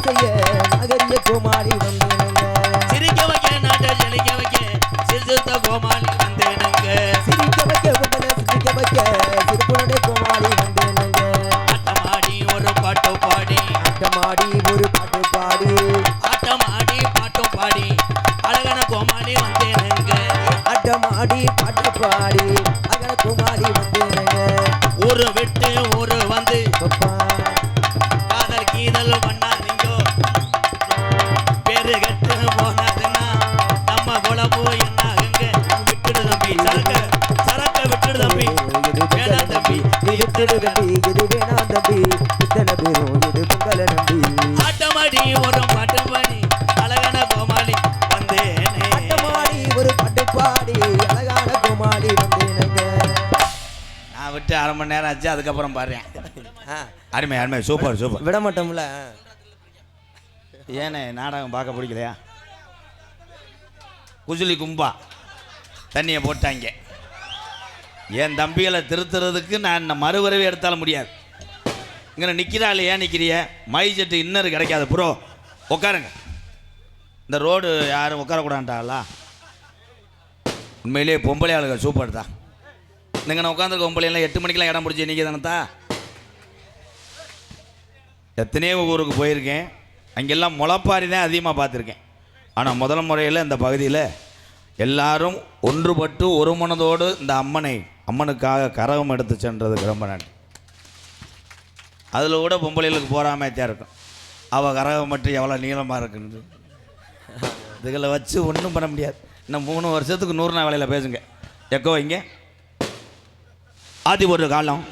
செய்ய நகரிய கோமாளி வந்தேனுங்க சிரிக்க வைக்க நாட்டை செழிக்க வைக்க சிறுத்த கோமாளி வந்தேனுங்க சிரிக்க வைக்க உங்களை சிரிக்க வைக்க சிறுபுணை கோமாளி வந்தேனுங்க ஆட்டமாடி ஒரு பாட்டு பாடி ஆட்டமாடி ஒரு பாட்டு பாடி ஆட்டமாடி பாட்டும் பாடி அழகான கோமாளி வந்தேனுங்க ஆட்டமாடி பாட்டு பாடி அழகான கோமாளி வந்தேனுங்க ஊரு விட்டு ஊரு வந்து பப்பா காதல் கீதல் பண்ணாதீங்கோ பேரு கட்டு போனாதுன்னா நம்ம குழம்பு என்னாகுங்க விட்டுடு தம்பி சரக்க விட்டுடு தம்பி வேணாம் தம்பி இது வேணாம் தம்பி இத்தனை பேரும் இது பொங்கல நம்பி ஆட்டமாடி ஒரு பாட்டு பாடி அழகான கோமாளி வந்தேனே ஆட்டமாடி ஒரு பாட்டு பாடி அழகான கோமாளி வந்தேனுங்க நான் விட்டு அரை மணி நேரம் ஆச்சு அதுக்கப்புறம் பாடுறேன் அருமை அருமை சூப்பர் சூப்பர் விட மாட்டோம்ல ஏனே நாடகம் பார்க்க பிடிக்கலையா குஜுலி கும்பா தண்ணியை போட்டாங்க என் தம்பிகளை திருத்துறதுக்கு நான் இந்த மறுவரவே எடுத்தாலும் முடியாது இங்கே நிற்கிறாள் ஏன் நிற்கிறிய மை செட்டு இன்னரு கிடைக்காது ப்ரோ உட்காருங்க இந்த ரோடு யாரும் உட்காரக்கூடாண்டாங்களா உண்மையிலேயே பொம்பளை ஆளுங்க சூப்பர் தான் நீங்கள் நான் உட்காந்துருக்க பொம்பளையெல்லாம் 8 மணிக்கெலாம் இடம் பிடிச்சி நீங்கள் தானே தான் எத்தனையோ ஊருக்கு போயிருக்கேன் அங்கெல்லாம் முளைப்பாரி தான் அதிகமாக பார்த்துருக்கேன் ஆனால் முதல் முறையில் இந்த பகுதியில் எல்லாரும் ஒன்றுபட்டு ஒரு மனதோடு இந்த அம்மனுக்காக கரகம் எடுத்து சென்றதுக்கு ரொம்ப நன்றி அதில் கூட பொம்பளைகளுக்கு போகாமத்தான் இருக்கும் அவள் கரகம் மட்டும் எவ்வளோ நீளமாக இருக்குன்னு இதுகளை வச்சு ஒன்றும் பண்ண முடியாது இன்னும் 3 வருஷத்துக்கு 100 நாள் வேலையில் பேசுங்க எக்கோ வைங்க ஆதி ஒரு காலம்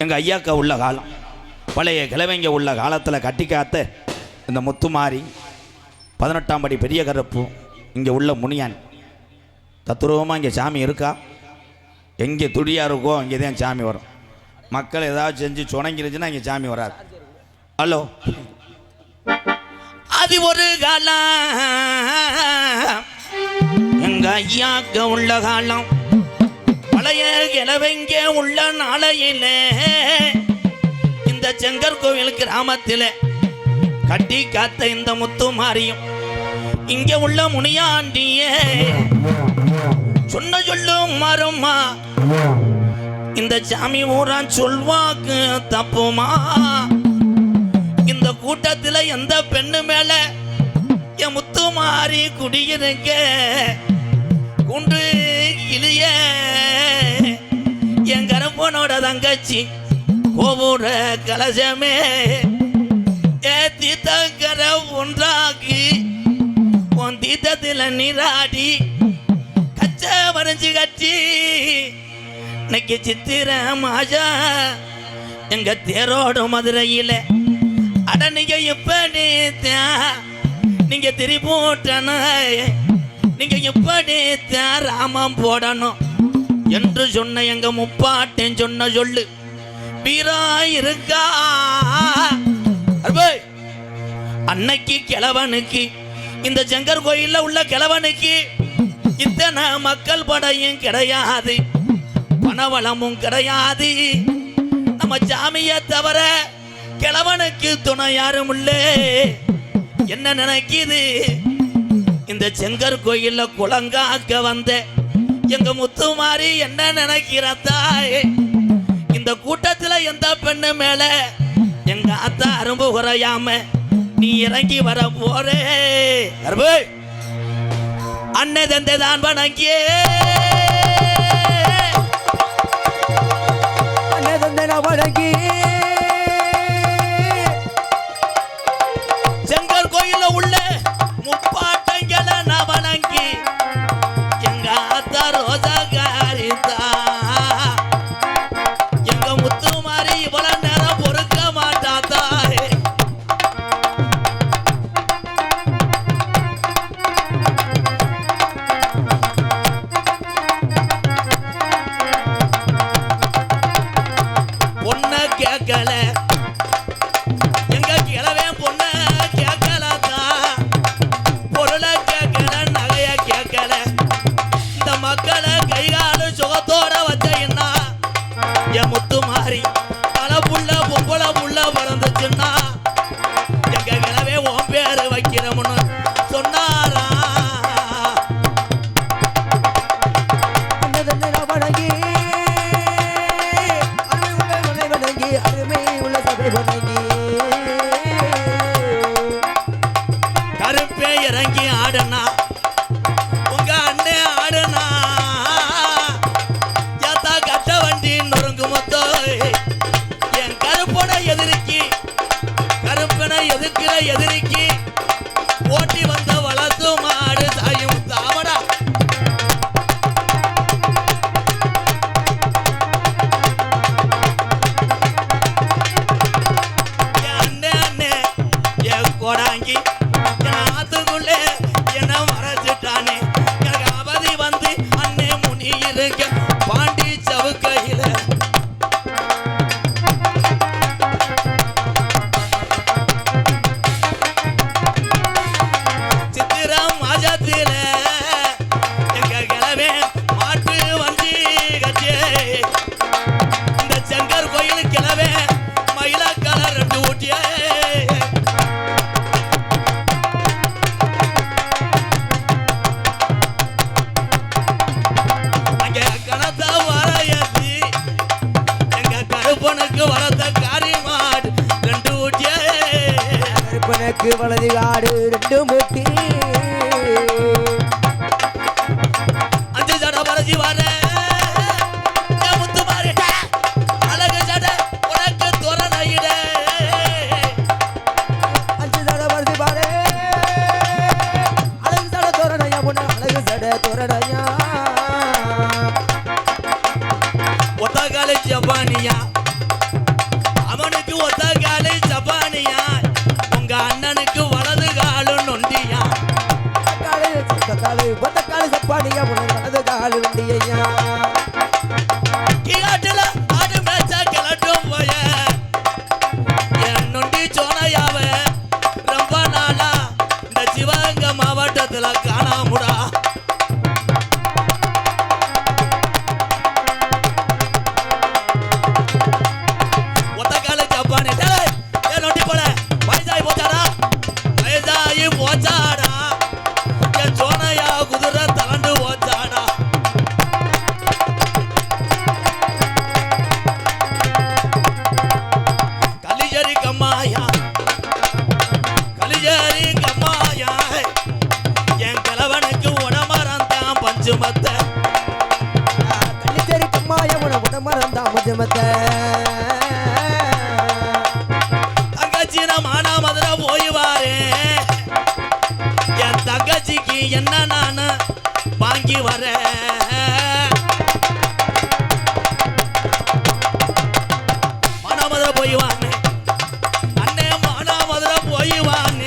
எங்கள் ஐயாக்கா உள்ள காலம் பழைய கிழவைங்க உள்ள காலத்தில் கட்டி காத்த இந்த முத்துமாரி 18ஆம் படி பெரிய கருப்பு இங்கே உள்ள முனியான் தத்துருவமாக இங்கே சாமி இருக்கா எங்கே துடியாக இருக்கோ அங்கே தான் சாமி வரும் மக்கள் ஏதாவது செஞ்சு சுணங்கிருச்சுன்னா இங்கே சாமி வராது ஹலோ அது ஒரு காலம் எங்கள் ஐயாக்க உள்ள காலம் பழைய கிழவங்க உள்ள நாளையில இந்த செங்கர் கோவில் கிராமத்தில் கட்டி காத்த இந்த முத்துமாரியும் இங்க உள்ள முனியாண்டியே சொன்ன சொல்லும் மருமா இந்த சாமி ஊரான் சொல்வாக்கு தப்புமா இந்த கூட்டத்தில் எந்த பெண்ணு மேல என் முத்துமாரி குடியிருக்க குண்டு கிளிய என் கருப்பனோட தங்கச்சி கோபுர கலசமே தீத்தங்கர ஒன்றாக்கி உன் தீத்தத்தில் நீராடி கச்ச வரைஞ்சு கட்டி இன்னைக்கு சித்திர மாஜா எங்க தேரோடு மதுரையில் அட நீங்க எப்படி நீங்க திரிபூட்டன நீங்க எப்படி ராமம் போடணும் என்று சொன்ன எங்க முப்பாட்டேன் சொன்ன சொல்லு வீரா இருக்கா அன்னைக்கு கிழவனுக்கு இந்த செங்கர் கோயில்ல உள்ள கிழவனுக்கு இத்தனை மக்கள் படையும் கிடையாது பணவளமும் கிடையாது நம்ம சாமியை தவிர கிழவனுக்கு துணை யாரும் இல்ல என்ன நினைக்குது இந்த செங்கர் கோயில்ல குளங்காக்க வந்த எங்க முத்துமாரி என்ன நினைக்கிறதாய் இந்த கூட்டத்துல எந்த பெண்ணு மேல எங்க அத்தா அரும்பு குறையாம நீ இறங்கி வர போறே அன்னை தந்தை தான் வணங்கியே அன்னை தந்தை நான் வணங்கி செங்கல் கோயில உள்ள முப்பாட்டங்களை நான் வணங்கி எங்க அத்தா ரோஜா காரிதா எங்க முத்துமாரி இவ்வளவு நேரம் பொறுக்க மாட்டாதா பொண்ண கருப்பே இறங்கி ஆடுனா உங்க அண்ணே ஆடுனா ஏத்தா கட்ட வண்டி நொறுங்கு மொத்தோ என் கருப்போட எதிரிக்கு கருப்பனை எதிர்க்கிற எதிரிக்கு ஓட்டி வந்த வளர்த்து மாடு சாயும் தாவடா அண்ணே அண்ணே என் கோடாங்கி என் ஆத்துக்குள்ளே என்ன மறைச்சிட்டானே எனக்கு அவதி வந்து அண்ணே முனி இருக்க பாண்டி சவுக்கையில வலது காடு ரெண்டு மூட்டி அஞ்சு ஜட பரசி வர முத்து மாறிட்ட அழகு ஜட உனக்கு துறனையிட அஞ்சு ஜட பரசி பாரு அழகு ஜட துறனையா பொண்ணு அழகு ஜட துறனையா ஒத்தகாலை ஜப்பானியா அவனுக்கு ஒத்தகாலை ஜப்பானியா உங்க அண்ணனுக்கு வலது காலு நொண்டியா காலு சப்பானியா வலது காலு நொண்டியா கீழாட்டுல ஆடு மேய்ச்சா கிளட்டும் போய என் நொண்டி சோனையாவ ரொம்ப நாளா இந்த சிவகங்கை மாவட்டத்துல காணாமுடா ஒத்தக்கால ஜப்பானி ஏன் நொண்டி போல வயசாகி போச்சாடா வயசாகி போச்சாடா என் சோனையா குதிரை தலண்டு போச்சாடா கலிஜரி கம்மாயா கலிஜரி கம்மாயா என் கிழவனுக்கு உடமறந்தான் பஞ்சுமத்த கலிஜரி கம்மாயா உடமறந்தான் பஞ்சுமத்த மானா மதுரை போய் வாரே என் தங்கச்சிக்கு என்ன நானு வாங்கி வர மானா மதுரை போய் வாங்க அண்ணே மானா மதுரை போய் வாங்க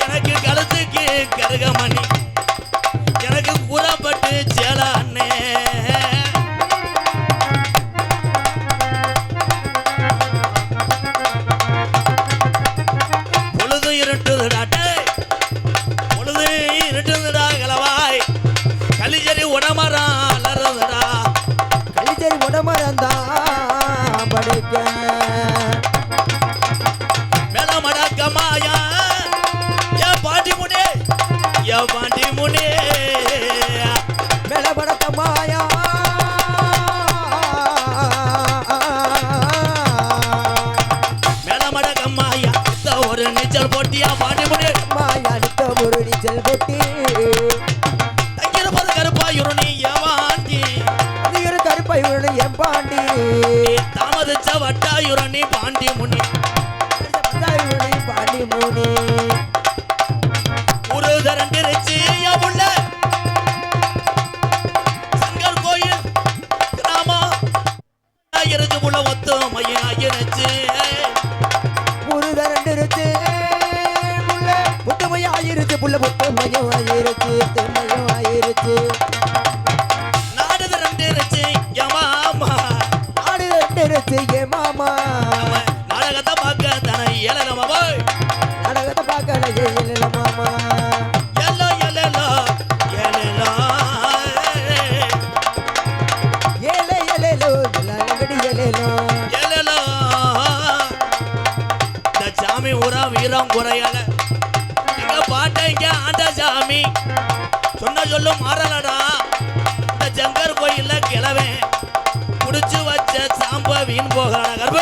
எனக்கு கழுத்துக்கு கருகமணி எனக்கு கூறப்பட்டு சேல அண்ணே கலிஜரி உடமரா கலிஜரி உடமரந்தா படைக்க மேலமடக்கமாயா ஏ பாண்டி முனே மேலமடக்கமாயா மேலமடக்கமாயா ஒரு நீச்சல் போட்டியா பாண்டி முனே மாயா நித்த ஒரு நீச்சல் போட்டி கருப்பாயுருணி ஏமாண்டி கருப்பாயுருணி எம்பாண்டி தாமதிச்ச வட்டாயுரணி பாண்டி முனி பாண்டி முனி ஒரு தரண்டிருச்சு உள்ள சங்கர் கோயில் கிராமம் ஆயிருச்சு உள்ள ஒத்து மையம் ஆயிருச்சு ஒரு தரண்டிருச்சு புத்தமையம் ஆயிருச்சு புள்ள புத்தமையம் ஆயிருச்சு தெம்மையம் ஆயிருச்சு நாடு தரண்டிருச்சு மாமா நாடு தரண்டிருச்சு ஏ மாமா நாடகத்தை பார்க்க தானே ஏழலமா போய் நாடகத்தை பார்க்கல ஏழல மாமா எல்லோ எல்லோ எல்லோ ஏலே ஏலேலோ எல்லாங்கடி ஏலேலோ எல்லோ இந்த சாமி ஊரா வீரம் குறையல எங்க பாட்டை இங்க ஆண்ட சாமி சொன்ன சொல்லும் மாறலடா இந்த ஜங்கர் கோயில்ல கிளவேன் குடிச்சு வச்ச சாம்ப வீண் போகலாம் கர்ப்ப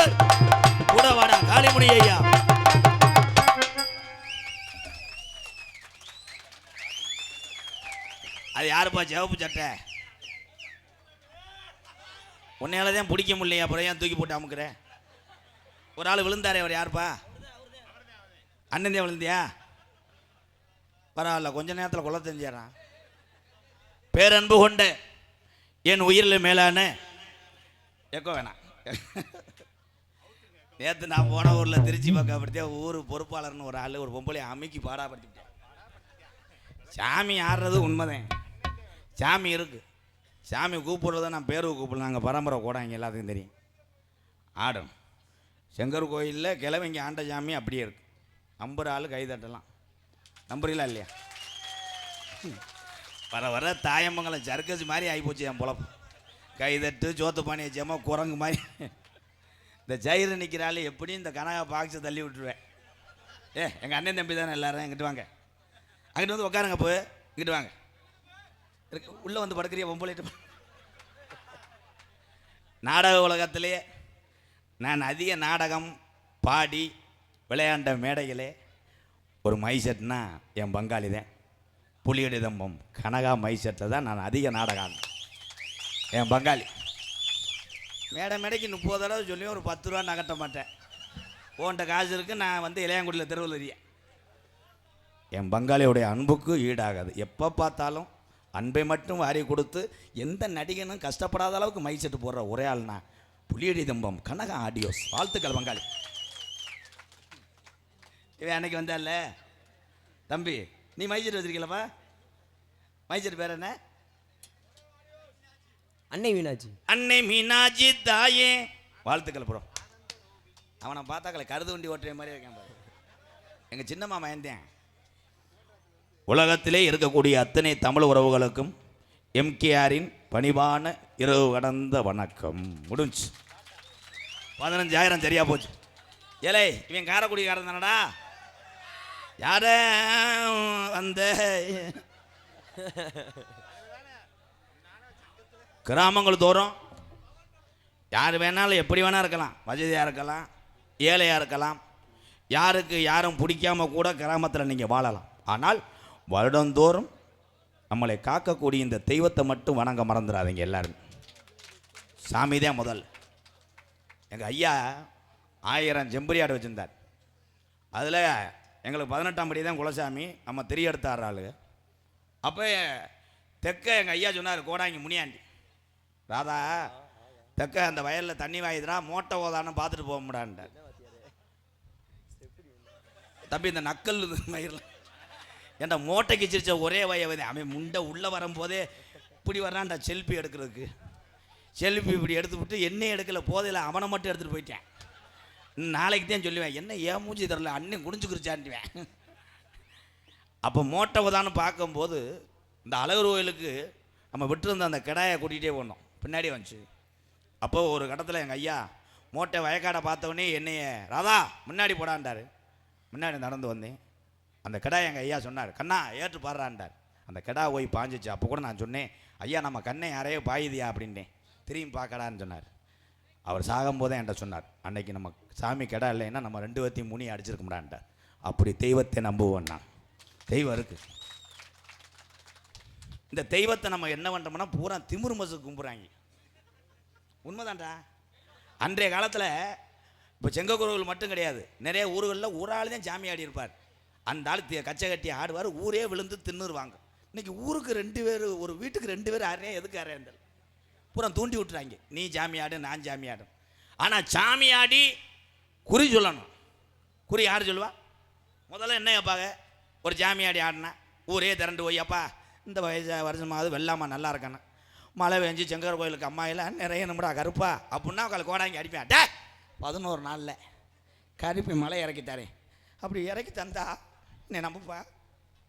ஏப்பா சிவப்பு சட்டை உன்னையால தான் பிடிக்க முடியலையா, அப்புறம் ஏன் தூக்கி போட்டு அமுக்குறேன்? ஒரு ஆள் விழுந்தாரே, அவர் யாருப்பா? அண்ணந்தே விழுந்தியா? பரவாயில்ல, கொஞ்ச நேரத்தில் கொள்ள தெரிஞ்சாரான். பேரன்பு கொண்ட என் உயிரில் மேலான எக்கோ வேணாம். நேற்று நான் போன ஊரில் திருச்சி பக்கம் அப்படித்தே ஊர் பொறுப்பாளர்னு ஒரு ஆள் ஒரு பொம்பளை அமைக்கி பாடாப்படுத்திட்டேன். சாமி ஆடுறது உண்மைதான், சாமி இருக்குது, சாமி கூப்பிடுறத நான் பேருக்கு கூப்பிடல, நாங்கள் பரம்பரை கூட இங்கே எல்லாத்துக்கும் தெரியும். ஆடும் செங்கர் கோயிலில் கிழவங்க ஆண்ட சாமி அப்படியே இருக்குது. நம்புற ஆள் கை தட்டலாம், நம்புறீங்களா இல்லையா? வர வர தாயமங்கலம் சர்க்கஸ் மாதிரி ஆகிப்போச்சு என் பொழப்பு. கைதட்டு சோத்து பானை வச்சேமா குரங்கு மாதிரி. இந்த ஜயிறு நிற்கிறாள் எப்படி இந்த கனகா பாக்ஸை தள்ளி விட்டுருவேன். எங்கள் அண்ணன் தம்பி தானே எல்லாரும், இங்கிட்டு வாங்க, அங்கிட்டு வந்து உட்காருங்க, போ இங்கிட்டு வாங்க, உள்ளே வந்து படுக்கிறிய பொம்பளைட்டு. நாடக உலகத்திலே நான் அதிக நாடகம் பாடி விளையாண்ட மேடைகளே ஒரு மைசெட்னா என் பங்காளி தான். புலியடி தம்பம் கனகா மைசெட்டில் தான் நான் அதிக நாடகம். என் பங்காளி மேடைக்கு 30 தடவை சொல்லி ஒரு 10 ரூபா நகட்ட மாட்டேன். ஓண்ட காசு இருக்குது, நான் வந்து இளையாங்குடியில் தெருவில் இருக்கேன். என் பங்காளியோடைய அன்புக்கு ஈடாகாது. எப்போ பார்த்தாலும் அன்பை மட்டும் வாரி கொடுத்து எந்த நடிகனும் கஷ்டப்படாத அளவுக்கு மைசெட்டு போடுற ஒரே ஆள்னா புலியடி தம்பம் கனகா ஆடியோஸ். வாழ்த்துக்கள் பங்காளி. இவன் அன்னைக்கு வந்தால, தம்பி நீ மைசெட் வச்சிருக்கலப்பா, மைசெட் பேர் என்ன? அன்னை மீனாட்சி. அன்னை மீனாட்சி தாயே. வாழ்த்துக்கள் ப்ரோ. அவனை பார்த்தாக்கல கருது வண்டி ஓட்டுற மாதிரி வைக்காம பாரு. எங்கள் சின்ன மாமா இருந்தேன். உலகத்திலே இருக்கக்கூடிய அத்தனை தமிழ் உறவுகளுக்கும் எம்கேஆரின் பணிவான இரவு கடந்த வணக்கம். முடிஞ்சு 15,000 சரியா போச்சு. ஏலே இவன் காரைக்குடிக்காரன் தானடா? யார அந்த கிராமங்கள் தோறும் யார் வேணாலும் எப்படி வேணா இருக்கலாம், வசதியாக இருக்கலாம், ஏழையாக இருக்கலாம், யாருக்கு யாரும் பிடிக்காம கூட கிராமத்தில் நீங்கள் வாழலாம். ஆனால் வருடந்தோறும் நம்மளை காக்கக்கூடிய இந்த தெய்வத்தை மட்டும் வணங்க மறந்துடாதீங்க எல்லாரும். சாமி தான் முதல். எங்கள் ஐயா 1000 செம்பரி ஆடு வச்சுருந்தார். அதில் எங்களுக்கு 18ஆம் படி தான் குலசாமி, நம்ம தெரியெடுத்து ஆடுறாள். அப்போ தெற்க எங்கள் ஐயா சொன்னார், கோடாங்கி முனியாண்டி, ராதா தெற்க அந்த வயலில் தண்ணி வாயுதுனா மோட்டை ஓதான்னு பார்த்துட்டு போக முடியான்ட்டார். தம்பி இந்த நக்கல் மயிரில் ஏன்டா மோட்டைக்கு சிரிச்ச ஒரே வயது அவன் முண்டை உள்ளே வரும்போதே இப்படி வர்றான்டா செல்ஃபி எடுக்கிறதுக்கு. செல்ஃபி இப்படி எடுத்து விட்டு என்னையும் எடுக்கலை, போதையில் அவனை மட்டும் எடுத்துகிட்டு போயிட்டேன். நாளைக்கு தான் சொல்லுவேன், என்ன ஏன் மூஞ்சி தரல அண்ணன் குடிஞ்சுக்கிறிச்சான்ட்டுவேன். அப்போ மோட்டை உதான்னு பார்க்கும்போது இந்த அழகர் கோயிலுக்கு நம்ம விட்டுருந்த அந்த கிடாயை கூட்டிகிட்டே போனோம், பின்னாடி வந்துச்சு. அப்போது ஒரு கட்டத்தில் எங்கள் ஐயா மோட்டை வயக்காடை பார்த்தவொடனே என்னைய ராதா முன்னாடி போடான்ட்டார். முன்னாடி நடந்து வந்தேன். அந்த கிடாய் எங்கள் ஐயா சொன்னார், கண்ணா ஏற்று பாடுறான்ட்டார். அந்த கிடா போய் பாஞ்சிச்சு. அப்போ கூட நான் சொன்னேன், ஐயா நம்ம கண்ணை யாரையோ பாயுதியா அப்படின்னேன். திரும்பி பார்க்கடான்னு சொன்னார். அவர் சாகும்போதே என்கிட்ட சொன்னார், அன்னைக்கு நம்ம சாமி கிடா இல்லைன்னா நம்ம 2 பேர்த்தையும் முனி அடிச்சிருக்க முடியான்ட்டார். அப்படி தெய்வத்தை நம்புவோம். நான் தெய்வம் இருக்குது. இந்த தெய்வத்தை நம்ம என்ன பண்ணுறோம்னா பூரா திமிரு மசு கும்பிட்றாங்க. உண்மைதான்டா. அன்றைய காலத்தில் இப்போ செங்கக்கோவில் மட்டும் கிடையாது, நிறைய ஊர்களில் ஒரு ஆள் தான் சாமி ஆடி இருப்பார். அந்த ஆள் கச்சை கட்டி ஆடுவார், ஊரே விழுந்து தின்னுருவாங்க. இன்றைக்கி ஊருக்கு 2 பேர், ஒரு வீட்டுக்கு 2 பேர் ஆடுறேன், எதுக்கு ஆடுறேன் பூரா தூண்டி விட்டுறாங்க. நீ சாமி ஆடு, நான் சாமி ஆடு. ஆனால் சாமி ஆடி குறி சொல்லணும். குறி யார் சொல்லுவா? முதல்ல என்ன கேட்பாங்க? ஒரு சாமி ஆடி ஆடினா ஊரே திரண்டு போய், அப்பா இந்த வருஷமாவது வெள்ளாமா நல்லா இருக்கானே, மழை பெஞ்சு செங்கர் கோயிலுக்கு அம்மாயில் நிறைய நம்மடா கருப்பா அப்படின்னா அவங்களை கோடாங்கி அடிப்பேன். டே 11 நாளில் கருப்பி மழை இறக்கித்தாரே, அப்படி இறக்கி தந்தா நீ நம்பப்பா.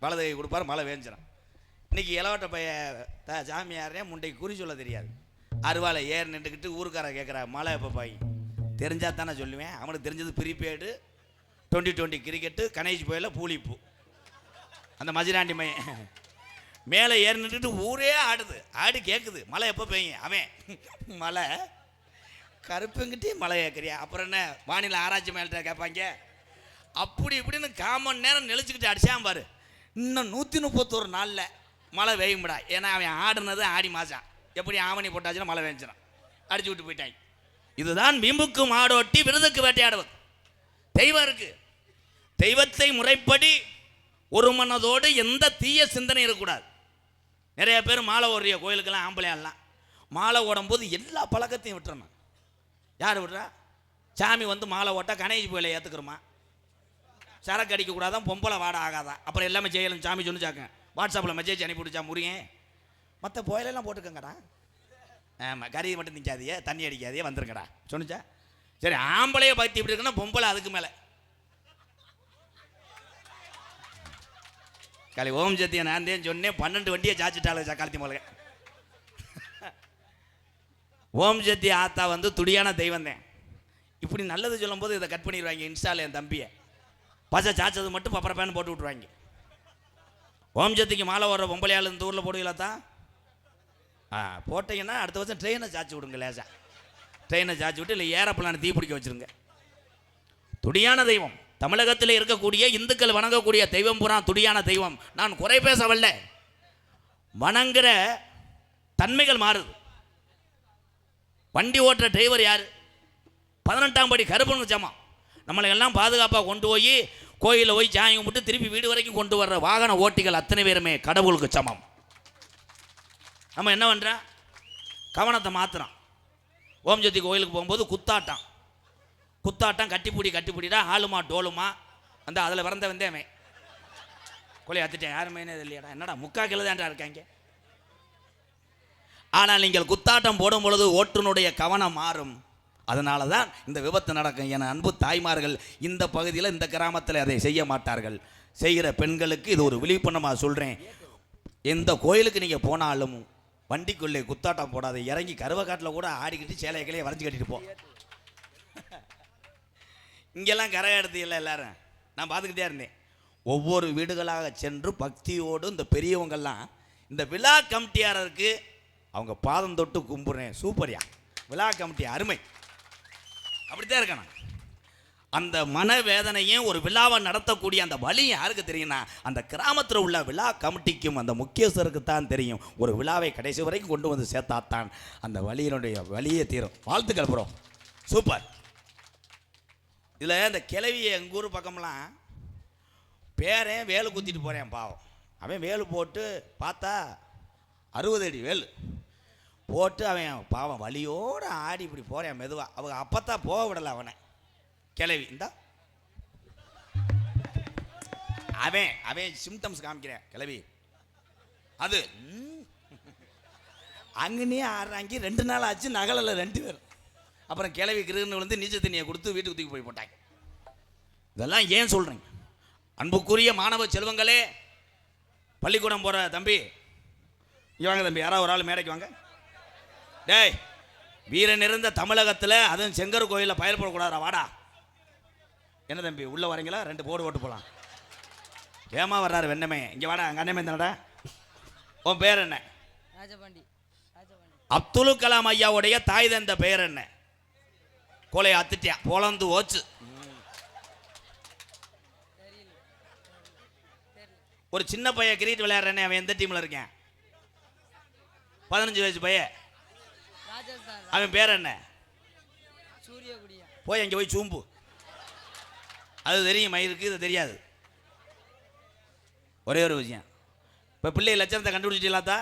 வலது கை கொடுப்பாரு, மழை வேஞ்சிடும். இன்றைக்கி இளவட்ட பைய சாமியாரே முண்டைக்கு குறி சொல்ல தெரியாது. அருவாலை ஏர் நின்றுக்கிட்டு ஊருக்கார கேட்குறா மழை எப்போ பாய் தெரிஞ்சா தானே சொல்லுவேன். அவனுக்கு தெரிஞ்சது ப்ரீபெய்டு, 2020 கிரிக்கெட்டு, கணேஷ் போயில பூலிப்பூ. அந்த மஜிராண்டி மையன் மேலே ஏறி நின்றுட்டு ஊரே ஆடுது, ஆடி கேட்குது மழை எப்போ பெய்யும். அவன் மழை கருப்புங்கிட்டே மழை கேட்குறியா, அப்புறம் என்ன வானிலை ஆராய்ச்சி மேல்கிட்ட கேட்பாங்க. அப்படி இப்படின்னு 1/4 மணி நேரம் நெளிச்சுக்கிட்டு அடிச்சான் பாரு. இன்னும் 131 நாளில் மழை பெய்யும்டா. ஏன்னா அவன் ஆடுனது ஆடி மாதம், எப்படி ஆவணி போட்டாச்சுன்னா மழை பெஞ்சிடும், அடிச்சு விட்டு போயிட்டாங்க. இதுதான் வீம்புக்கு மாடோட்டி விருதுக்கு வேட்டையாடுவது. தெய்வம் இருக்கு, தெய்வத்தை முறைப்படி ஒரு மனதோடு எந்த தீய சிந்தனை இருக்கக்கூடாது. நிறைய பேர் மாலை ஓடுறிய கோயிலுக்கெல்லாம் ஆம்பளையாடலாம், மாலை ஓடும்போது எல்லா பழக்கத்தையும் விட்டுறணும். யார் விட்றா? சாமி வந்து மாலை ஓட்டா கணேஷ் கோயிலை ஏற்றுக்கிறோமா? சரக்கு அடிக்கக்கூடாதான், பொம்பளை வாட ஆகாதான், அப்புறம் எல்லாமே செய்யலாம் சாமி சொன்னிச்சாக்க. வாட்ஸ்அப்பில் மெசேஜ் அனுப்பி விடுச்சா முறியேன். மற்ற புயலெல்லாம் போட்டுக்கங்கடா. ஆமாம், கறி மட்டும் நிற்காதியே, தண்ணி அடிக்காதே, வந்துருங்கடா சொன்னிச்சா. சரி, ஆம்பளையே பக்தி இப்படி இருக்குன்னா பொம்பளை அதுக்கு மேலே. காலி ஓம் சத்தியை நான் தான் சொன்னேன், 12 வண்டியை சாச்சிட்டாலும் காலத்தி மூலக. ஓம் சக்தி ஆத்தா வந்து துடியான தெய்வம் தான். இப்படி நல்லது சொல்லும்போது இதை கட் பண்ணிடுவாங்க. இன்ஸ்டாவில் என் தம்பியை பசை சாச்சது மட்டும் பப்பர பேன் போட்டு விட்ருவாங்க. ஓம் சக்திக்கு மாலை ஓடுற பொம்பளையால் இந்த ஊரில் போடுவீங்களா தான்? போட்டிங்கன்னா அடுத்த வருஷம் ட்ரெயினை சாச்சி விடுங்க. லேசாக ட்ரெயினை சாச்சி விட்டு இல்லை ஏரோப்ளானை தீ பிடிக்க வச்சுருங்க. துடியான தெய்வம் தமிழகத்தில் இருக்கக்கூடிய இந்துக்கள் வணங்கக்கூடிய தெய்வம் பூரா துடியான தெய்வம். நான் குறை பேச வரல, வணங்குற தன்மைகள் மாறுது. வண்டி ஓட்டுற டிரைவர் யார்? 18ஆம் படி கருப்பனுக்கு சமம். நம்மளை எல்லாம் பாதுகாப்பாக கொண்டு போய் கோயிலில் போய் சாமி கும்பிட்டு திருப்பி வீடு வரைக்கும் கொண்டு வர்ற வாகன ஓட்டிகள் அத்தனை பேருமே கடவுளுக்கு சமம். நம்ம என்ன பண்ணுறோம்? கவனத்தை மாற்றுறோம். ஓம் சக்தி கோயிலுக்கு போகும்போது குத்தாட்டம் கட்டிப்பிடிடா, ஆளுமா டோலுமா அந்த அதில் பிறந்த வந்தேன் கொலை அத்துட்டேன். யாருமே இல்லையாடா, என்னடா முக்கா கிலோ தான்டா இருக்காங்க. ஆனால் நீங்கள் குத்தாட்டம் போடும் பொழுது ஓட்டுனுடைய கவனம் மாறும். அதனால தான் இந்த விபத்து நடக்கும். என அன்பு தாய்மார்கள் இந்த பகுதியில் இந்த கிராமத்தில் அதை செய்ய மாட்டார்கள். செய்கிற பெண்களுக்கு இது ஒரு விழிப்புணர்வாக சொல்கிறேன். எந்த கோயிலுக்கு நீங்கள் போனாலும் வண்டிக்குள்ளே குத்தாட்டம் போடாது. இறங்கி கருவக்காட்டில் கூட ஆடிக்கிட்டு சேலைகளே வரைஞ்சி கட்டிட்டு போ. இங்கெல்லாம் கரை எடுத்து இல்லை எல்லாரும் நான் பார்த்துக்கிட்டே இருந்தேன். ஒவ்வொரு வீடுகளாக சென்று பக்தியோடு இந்த பெரியவங்கள்லாம் இந்த விழா கமிட்டியாரருக்கு அவங்க பாதம் தொட்டு கும்பிட்றேன். சூப்பரியா, விழா கமிட்டி அருமை. அப்படித்தான் இருக்கணும். அந்த மனவேதனையும் ஒரு விழாவை நடத்தக்கூடிய அந்த வழி யாருக்கு தெரியும்னா அந்த கிராமத்தில் உள்ள விழா கமிட்டிக்கும் அந்த முக்கியஸ்தருக்கு தான் தெரியும். ஒரு விழாவை கடைசி வரைக்கும் கொண்டு வந்து சேர்த்தாத்தான் அந்த வழியை தீரும். வாழ்த்துக்கள் ப்ரோ, சூப்பர். இதில் இந்த கிளவியை எங்கள் ஊர் பக்கம்லாம் பேரன் வேலு குத்திட்டு போகிறேன் பாவம். அவன் வேலு போட்டு பார்த்தா 60 அடி வேலு போட்டு அவன் பாவம் வலியோடு ஆடி இப்படி போகிறேன் மெதுவாக. அவங்க அப்பத்தான் போக விடலை அவனை. கிளவி இந்த அவன் சிம்டம்ஸ் காமிக்கிறேன். கிளவி அது அங்கனே ஆடுறாங்க. 2 நாள் ஆச்சு, நகலில் 2 பேர். அப்புறம் கிளவி கிருன்னு வந்து நீச்ச தண்ணியை கொடுத்து வீட்டுக்கு தூக்கி போய் போட்டாங்க. இதெல்லாம் ஏன் சொல்கிறேங்க? அன்புக்குரிய மாணவ செல்வங்களே, பள்ளிக்கூடம் போகிற தம்பி வாங்க தம்பி, யாராவது ஒரு ஆள் மேடைக்கு வாங்க. டேய், வீரன் இருந்த தமிழகத்தில் அதுவும் செங்கர் கோயிலில் பயன்படக்கூடாதா? வாடா. என்ன தம்பி உள்ளே வரீங்களா? 2 போர்டு ஓட்டு போகலாம். ஏமா வர்றாரு வெண்ணமே, இங்கே வாடா. அங்கே அண்ணமே தானடா. உன் பேர் என்ன? ராஜபாண்டி. அப்துல் கலாம் ஐயாவுடைய தாய் தந்த பெயர் என்ன? கோலை அத்துட்டியா போலந்து ஓச்சு. ஒரு சின்ன பையன் கிரிக்கெட் விளையாடுறேன்னு, அவன் எந்த டீமில் இருக்கேன்? 15 வயசு பையன். அவன் பேர் என்ன? போய் அங்கே போய் சூம்பு. அது தெரியும் மயிருக்கு, இது தெரியாது. ஒரே ஒரு விஷயம், இப்போ பிள்ளை லட்சணத்தை கண்டுபிடிச்சிட்டீங்களாத்தா?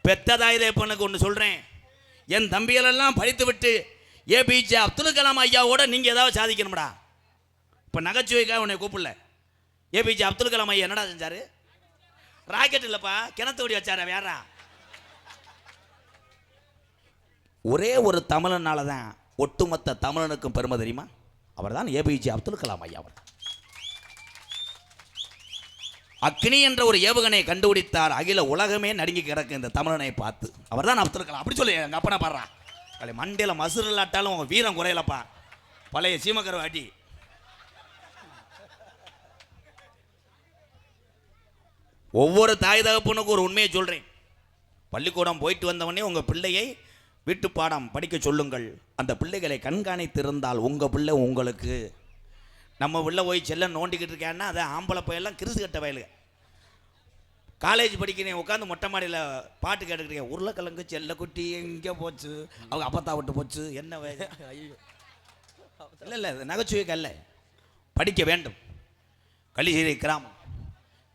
பெத்ததாயுத பொண்ணுக்கு ஒன்று சொல்கிறேன். என் தம்பிகளெல்லாம் படித்து விட்டு ஏபிஜே அப்துல் கலாம் ஐயாவோட நீங்கள் ஏதாவது சாதிக்கணும்டா. இப்போ நகைச்சுவைக்காக உன்னை கூப்பிடல. ஏபிஜே அப்துல் கலாம் ஐயா என்னடா செஞ்சார்? ராக்கெட் இல்லைப்பா, கிணத்து ஓடி வச்சார். வேறா ஒரே ஒரு தமிழனால தான் ஒட்டுமொத்த தமிழனுக்கும் பெருமை தெரியுமா? அவர் தான் ஏபிஜே அப்துல் கலாம் ஐயா. அவர் அக்னி என்ற ஒரு ஏவுகணையை கண்டுபிடித்தார். அகில உலகமே நடுங்கி கிடக்கு இந்த தமிழனை பார்த்து. அவர் தான் அப்துல் கலாம். அப்படி சொல்லி எங்கள் அப்பனா பாடுறான். மண்டையில் மசுறு இல்லாட்டாலும் உங்கள் வீரம் குறையலப்பா. பழைய சீமக்கரை வாட்டி. ஒவ்வொரு தாய் தகப்பனுக்கும் ஒரு உண்மையை சொல்கிறேன். பள்ளிக்கூடம் போயிட்டு வந்தவொடனே உங்கள் பிள்ளையை வீட்டு பாடம் படிக்க சொல்லுங்கள். அந்த பிள்ளைகளை கண்காணித்திருந்தால் உங்கள் பிள்ளை உங்களுக்கு. நம்ம பிள்ளை போய் செல்ல நோண்டிக்கிட்டு இருக்கேன்னா அதை ஆம்பளை பையெல்லாம் கிறிசு கட்ட வயலுங்க. காலேஜ் படிக்கிறேன் உட்காந்து மொட்டை மாடியில் பாட்டு கேட்டுக்கிறேன். உருளைக்கிழங்கு செல்லக்குட்டி எங்கே போச்சு, அவங்க அப்பத்தா விட்டு போச்சு, என்ன ஐயோ இல்லை இல்லை நகைச்சுவைக்கு அல்ல, படிக்க வேண்டும். கள்ளிசேரி கிராமம்,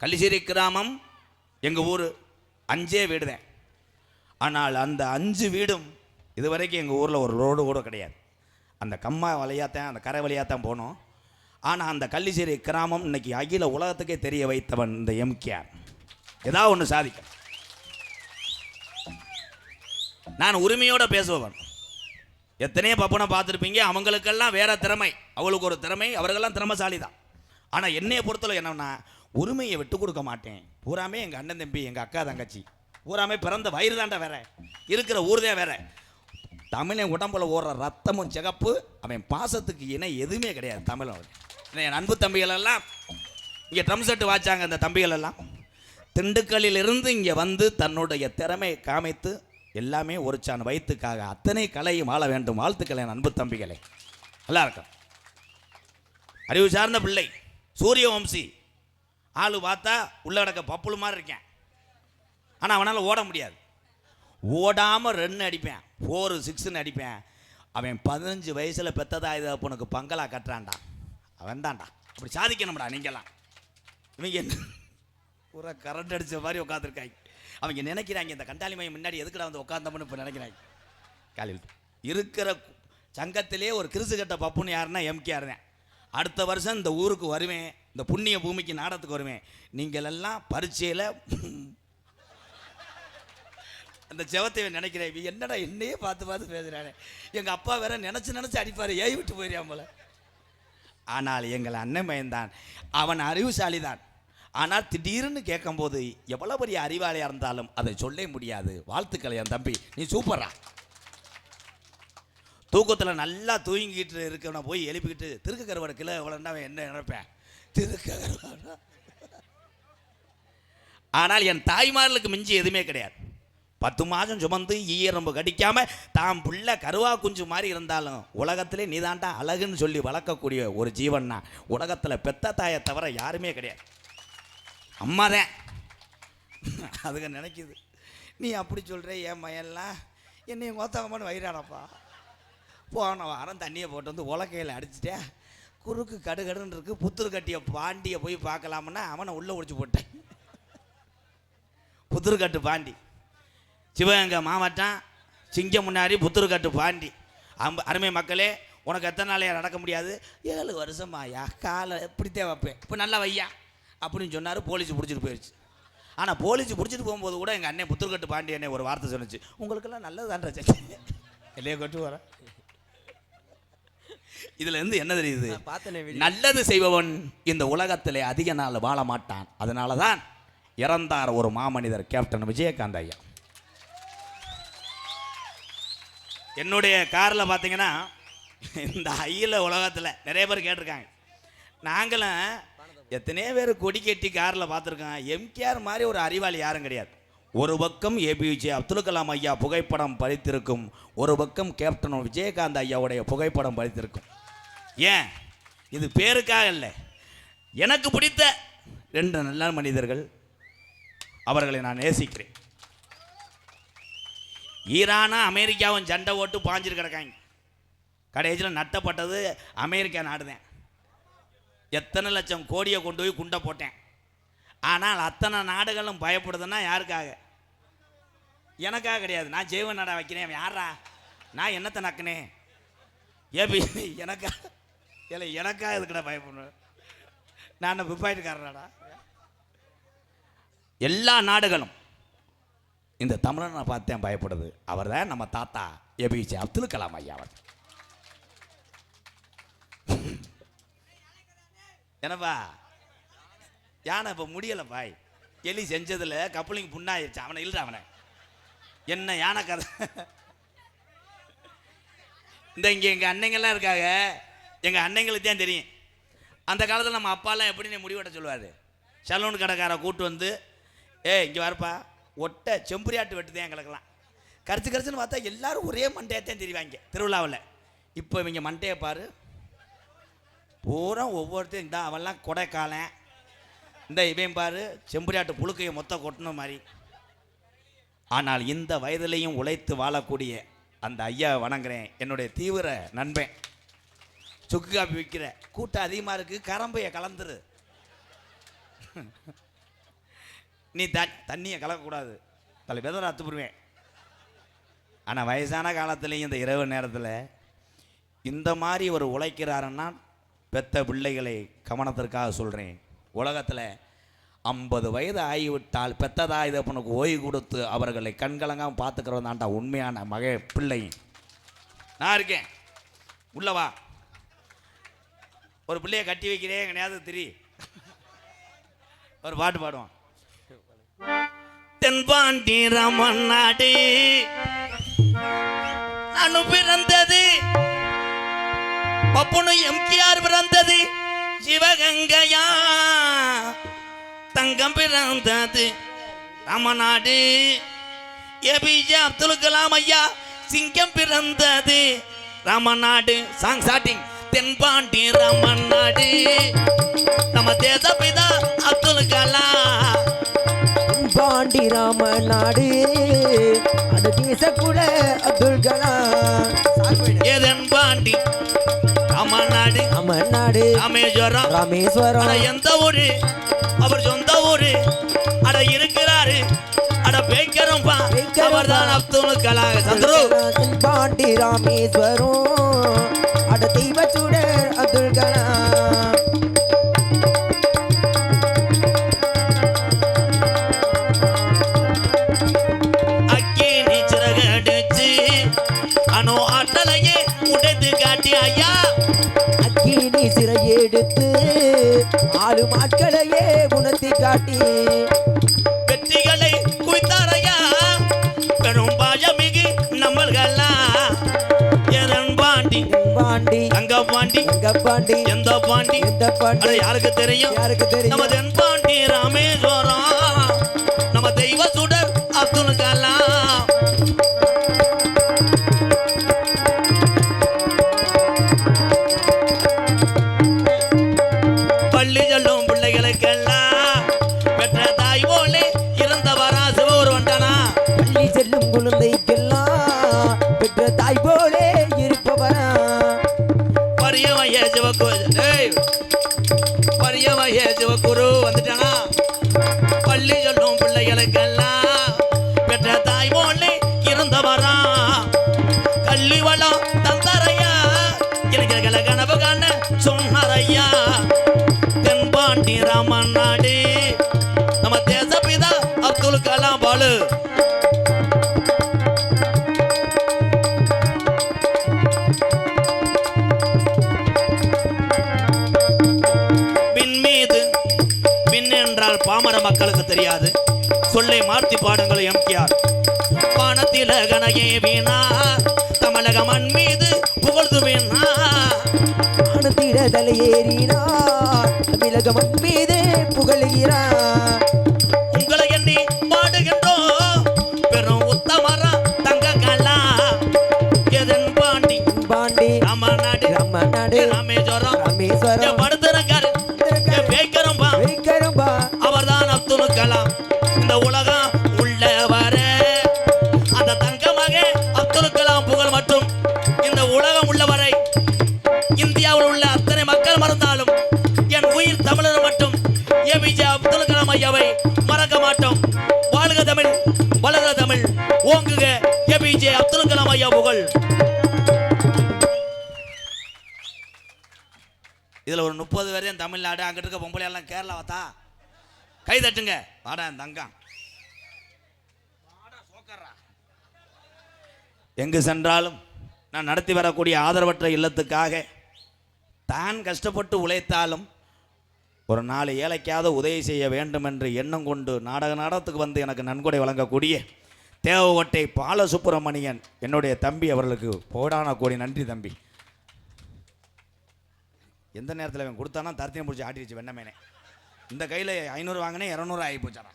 கள்ளிசேரி கிராமம் எங்கள் ஊர் 5 வீடு தான். ஆனால் அந்த 5 வீடும் இது வரைக்கும் எங்கள் ஊரில் ஒரு ரோடு கூட கிடையாது. அந்த கம்மா வழியாத்தான், அந்த கரை வழியாத்தான் போனோம். ஆனால் அந்த கள்ளிசேரி கிராமம் இன்னைக்கு அகில உலகத்துக்கே தெரிய வைத்தவன் இந்த எம்கேஆர். ஏதாவது ஒன்று சாதிக்க நான் உரிமையோடு பேசுபவன். எத்தனையோ பப்பனை பார்த்துருப்பீங்க, அவங்களுக்கெல்லாம் வேற திறமை, அவளுக்கு ஒரு திறமை, அவர்களெல்லாம் திறமைசாலி தான். ஆனால் என்னையை பொறுத்தவரை என்னன்னா, உரிமையை விட்டு கொடுக்க மாட்டேன். பூராமே எங்கள் அண்ணன் தம்பி, எங்கள் அக்கா தங்கச்சி, பூராமே பிறந்த வயிறு தாண்டா வேற, இருக்கிற ஊர் தான் வேற. தமிழன் உடம்புல ஓடுற ரத்தமும் சிகப்பு, அவன் பாசத்துக்கு இணை எதுவுமே கிடையாது தமிழன். என் அன்பு தம்பிகளெல்லாம் இங்கே ட்ரம் செட்டு வாச்சாங்க. அந்த தம்பிகளெல்லாம் திண்டுக்கல்லிலிருந்து இங்கே வந்து தன்னுடைய திறமையை காமித்து எல்லாமே ஒரு சான் வயிற்றுக்காக அத்தனை கலையும் ஆள வேண்டும். வாழ்த்துக்கள் என் அன்பு தம்பிகளே. நல்லா இருக்கும். அறிவு சார்ந்த பிள்ளை, சூரிய வம்சி. ஆளு பார்த்தா உள்ள கிடக்க பப்புளு மாதிரி இருக்கேன். ஆனால் அவனால் ஓட முடியாது. ஓடாமல் 2 அடிப்பேன், 4 6ன்னு அடிப்பேன். அவன் 15 வயசில் பெத்ததா இது அப்பனுக்கு பங்களா கட்டுறான்டா. அவன் தான்டா அப்படி சாதிக்கணும்டா. நீங்கள்லாம் இவங்க என்ன பூரா கரண்ட் அடித்த மாதிரி உட்காந்துருக்காங்க. அவங்க நினைக்கிறாங்க இந்த கண்டாளி மையம் முன்னாடி எதுக்குடா வந்து உட்காந்தோம்னு இப்போ நினைக்கிறாங்க. காலையில் இருக்கிற சங்கத்திலே ஒரு கிறிசு கட்ட பப்புன்னு யாருன்னா எம்கேஆர் தான். அடுத்த வருஷம் இந்த ஊருக்கு வருவேன், இந்த புண்ணிய பூமிக்கு நாடத்துக்கு வருவேன். நீங்கள் எல்லாம் பரீட்சையில் அந்த செவத்தை நினைக்கிறேன். என்னடா என்னையே பார்த்து பார்த்து பேசுகிறானே, எங்கள் அப்பா வேற நினச்சி அடிப்பார், ஏய் விட்டு போயிடாம போல. ஆனால் எங்கள் அண்ணன் மயன்தான், அவன் அறிவுசாலி தான். ஆனால் திடீர்னு கேட்கும்போது எவ்வளோ பெரிய அறிவாளியாக இருந்தாலும் அதை சொல்ல முடியாது. வாழ்த்துக்கள் என் தம்பி, நீ சூப்பரா. தூக்கத்தில் நல்லா தூங்கிக்கிட்டு இருக்கவனை போய் எழுப்பிக்கிட்டு திருக்க கருவாடு கிலோ எவ்வளோன்னா என்ன நினைப்பேன், திருக்க கருவாடா. ஆனால் என் தாய்மார்களுக்கு மிஞ்சி எதுவுமே கிடையாது. 10 மாதம் சுமந்து ஈரம்பு கடிக்காம தான் புள்ள கருவா குஞ்சு மாதிரி இருந்தாலும் உலகத்திலே நீதாண்டா அழகுன்னு சொல்லி வளர்க்கக்கூடிய ஒரு ஜீவன்னா உலகத்தில் பெத்த தாயை தவிர யாருமே கிடையாது. அம்மா தான். அதுங்க நினைக்குது, நீ அப்படி சொல்கிற, என் மயன்லாம் என்னையும் கோத்தகமான வயிறானப்பா. போன வாரம் தண்ணியை போட்டு வந்து உலக்கையில் அடிச்சுட்டே குறுக்கு கடுகடுன்னு இருக்குது. புத்தூர் கட்டிய பாண்டியை போய் பார்க்கலாமுன்னா அவனை உள்ளே ஒடிச்சு போட்டேன். புத்தூர்கட்டு பாண்டி சிவகங்கை மாவட்டம் சிங்கம் முன்னாடி புத்தூர்கட்டு பாண்டி. அருமை மக்களே, உனக்கு எத்தனை நாளையா நடக்க முடியாது? 7 வருஷமாயா, காலை எப்படித்தான் வைப்பேன், இப்போ நல்லா வையா அப்படின்னு சொன்னார். போலீஸ் பிடிச்சிட்டு போயிடுச்சு. ஆனால் போலீஸ் பிடிச்சிட்டு போகும்போது கூட எங்கள் அண்ணன் புத்தூர்கட்டு பாண்டி அண்ணே ஒரு வார்த்தை சொன்னிச்சு, உங்களுக்கெல்லாம் நல்லதான்ற இல்லையே கொட்டு வர. இதுல இருந்து என்ன தெரியுது, நல்லது செய்பவன் இந்த உலகத்திலே அதிக நாள் வாழ மாட்டான். அதனால தான் இறந்தார் ஒரு மாமனிதர், கேப்டன் விஜயகாந்த் ஐயா. என்னுடைய காரில் பார்த்தீங்கன்னா இந்த அயில உலகத்தில் நிறைய பேர் கேட்டிருக்காங்க. நாங்களும் எத்தனையோ பேர் கொடி கட்டி காரில் பார்த்துருக்கோம். எம்கேஆர் மாதிரி ஒரு அறிவாளி யாரும் கிடையாது. ஒரு பக்கம் ஏபிஜே அப்துல் கலாம் ஐயா புகைப்படம் பதித்திருக்கும், ஒரு பக்கம் கேப்டன் விஜயகாந்த் ஐயாவுடைய புகைப்படம் பதித்திருக்கும். ஏன், இது பேருக்காக இல்லை, எனக்கு பிடித்த 2 நல்ல மனிதர்கள், அவர்களை நான் நேசிக்கிறேன். ஈரானும் அமெரிக்காவும் சண்டை ஓட்டு பாஞ்சிட்டு கிடக்காங்க. கடைசியில் நட்டப்பட்டது அமெரிக்கா நாடு தான். எத்தனை லட்சம் கோடியை கொண்டு போய் குண்டை போட்டேன். ஆனால் அத்தனை நாடுகளும் பயப்படுதுன்னா யாருக்காக? எனக்காக கிடையாது. நான் ஜெய்வன் நாடா வைக்கிறேன், யாரா நான் என்னத்தை நக்கினேன்? ஏபி எனக்கா இல்லை, எனக்காக இதுக்கிட்ட பயப்படணும்? நான் பிப்பாயிட்டுக்காரனாடா. எல்லா நாடுகளும் இந்த தமிழனை பார்த்தேன் பயப்படுது. அவர் தான் நம்ம தாத்தா ஏபிஜே அப்துல் கலாம் ஐயா. அவர் என்னப்பா யானை இப்போ முடியலை பாய், எலி செஞ்சதில் கப்பலிங் புண்ணாயிருச்சு. அவனை இல்லை, அவனை என்ன யானை கதை. இந்த இங்கே எங்கள் அன்னைங்கள்லாம் இருக்காங்க, எங்கள் அன்னைங்களுக்கு தான் தெரியும். அந்த காலத்தில் நம்ம அப்பாலாம் எப்படி முடிவெட்ட சொல்லுவார். சலூன் கடைக்காரை கூட்டு வந்து, இங்கே வரப்பா, ஒட்டை செம்புரியாட்டு வெட்டுதேன் எங்களுக்கெல்லாம். கரைச்சுன்னு பார்த்தா எல்லாரும் ஒரே மண்டையத்தான் தெரிவாங்க திருவிழாவில். இப்போ இவங்க மண்டையை பாரு, பூரா ஒவ்வொருத்தையும் இந்த அவெல்லாம் கொடைக்காலன், இந்த இவன் பாரு செம்பரியாட்டு புழுக்கையை மொத்த கொட்டணும் மாதிரி. ஆனால் இந்த வயதிலையும் உழைத்து வாழக்கூடிய அந்த ஐயா வணங்குறேன். என்னுடைய தீவிர நண்பன். சுக்கு காப்பி விற்கிற கூட்டம் அதிகமாக இருக்குது, கரம்பையை கலந்துரு. நீ தண்ணியை கலக்கக்கூடாது, தலை வெதரை அத்துப்புருவேன். ஆனால் வயசான காலத்துலேயும் இந்த இரவு நேரத்தில் இந்த மாதிரி ஒரு உழைக்கிறாருன்னா பெத்த பிள்ளைகளை கவனத்திற்காக சொல்கிறேன். உலகத்தில் 50 வயது ஆகிவிட்டால் பெத்ததாய் தப்பனுக்கு ஓய்வு கொடுத்து அவர்களை கண்கலங்காமல் பார்த்துக்கிறவன் தான்டா உண்மையான பிள்ளை. நான் இருக்கேன், உள்ளவா. ஒரு பிள்ளையை கட்டி வைக்கிறேன் கிடையாது திரி. ஒரு பாட்டு பாடுவான். தென்பாண்டி ராமன் நாடு அனு பிறந்தது, பப்புனு எம்கேஆர் பிறந்தது, சிவகங்கையா தங்கம் பிறந்தது ராமநாடு, ஏபிஜே அப்துல் கலாம் ஐயா சிங்கம் பிறந்தது ராமநாடு. Song starting. தென்பாண்டி ராமநாடு நம்ம தேசப்பிதா அப்துல் கலாம். தென்பாண்டி ராமநாடு அந்த தேசக்குல அப்துல் கலாம். தென்பாண்டி ராமநாடு ராமநாடு ராமேஸ்வரம் ராமேஸ்வரம் எந்த ஊரு அவர் சொந்த ஊரு. அட இருக்கிறாரு அட பேக்கரும் அவர்தான் அப்துல் கலாம். சந்துரு தென்பாண்டி ராமேஸ்வரம் அட தெய்வ சுடர் அப்துல் கலாம். அக்கினி சிறகடிச்சு அணு ஆற்றலையே உடைத்து காட்டி ஐயா. அக்கினி சிறை எடுத்து ஆளும் ஆட்களையே உணர்த்தி காட்டி வெற்றிகளை குவித்தாரையா பெரும் பாஜமிகு நம்மள்களா. பாண்டி பாண்டி அங்க பாண்டி எங்க பாண்டி எந்த பாண்டி எந்த பாண்டி யாருக்கு தெரியும்? யாருக்கு தெரியும்? நம்ம தென்பாண்டி ராமேஸ்வரம் நம்ம தெய்வ சுடர் அப்துல் கலாம். பள்ளி சொல்லும் பிள்ளைகளுக்கெல்லாம் பெற்ற தாய் போலே இறந்தவரா சிவஒரு வந்தனா. பள்ளி செல்லும் குழந்தைக்கெல்லாம் பெற்ற தாய் போலே இருப்பவரா. பரியமைய சிவகுரு வந்துட்டானா. பள்ளி சொல்லும் பிள்ளைகளுக்கெல்லாம் பெற்ற தாய் போலே இருந்தவரா. கல்வி வளம் தந்தாரையா இளைஞர்களை கனவு காண சொன்னாரையா. தென்பாண்டி ராமன் நாடு நம்ம தேசப்பிதா அப்துல் கலாம் பாலு. பாமர மக்களுக்கு தெரியாது, சொல்லை மாற்றி பாடுங்கள் எம்கேஆர். வானத்தில கனையே வீணா தமிழக மண் மீது புகழ்ந்து வீணா. வானத்தில தலையேறினார் தமிழக மண் மீது புகழுகிறார். உங்களை எண்ணி பாடுகின்றோம் பெரும் உத்தமரா தங்க கலா. தென்பாண்டி பாண்டி ராமநாடு ராமநாடு ராமேஸ்வரம் ராமேஸ்வரம் படுத்திருக்காரு பேக்கரும்பா அவர்தான் அப்துல் கலாம். இந்த உலகம் உள்ள வர அந்த தங்க மக அப்துல் கலாம் புகழ் மற்றும் இந்த உலகம் உள்ளவரை இந்தியாவில் உள்ள அத்தனை மக்கள் மறந்தாலும் என் உயிர் தமிழர் மட்டும் ஏபிஜே அப்துல் கலாம் ஐயாவை மறக்க மாட்டோம். வாழ்க தமிழ், வளர்க தமிழ், ஓங்குக ஏபிஜே அப்துல் கலாம் ஐயா புகழ். இதில் ஒரு 30 பேரையும் தமிழ்நாடு, அங்கிட்டு இருக்க பொம்பளை எல்லாம் கேரளா வாத்தா கை தட்டுங்க. வாடா தங்கம் எங்கு சென்றாலும் நான் நடத்தி வரக்கூடிய ஆதரவற்ற இல்லத்துக்காக தான் கஷ்டப்பட்டு உழைத்தாலும் ஒரு 4 ஏழைக்காவது உதவி செய்ய வேண்டும் என்று எண்ணம் கொண்டு நாடகத்துக்கு வந்து எனக்கு நன்கொடை வழங்கக்கூடிய தேவகோட்டை பாலசுப்பிரமணியன் என்னுடைய தம்பி அவர்களுக்கு போடான கோடி நன்றி தம்பி. எந்த நேரத்தில் அவன் கொடுத்தானா தரத்தையும் பிடிச்சி ஆட்டிடுச்சு வெண்ணமேனே. இந்த கையில் 500 வாங்கினே 200 ஆகி போச்சானா.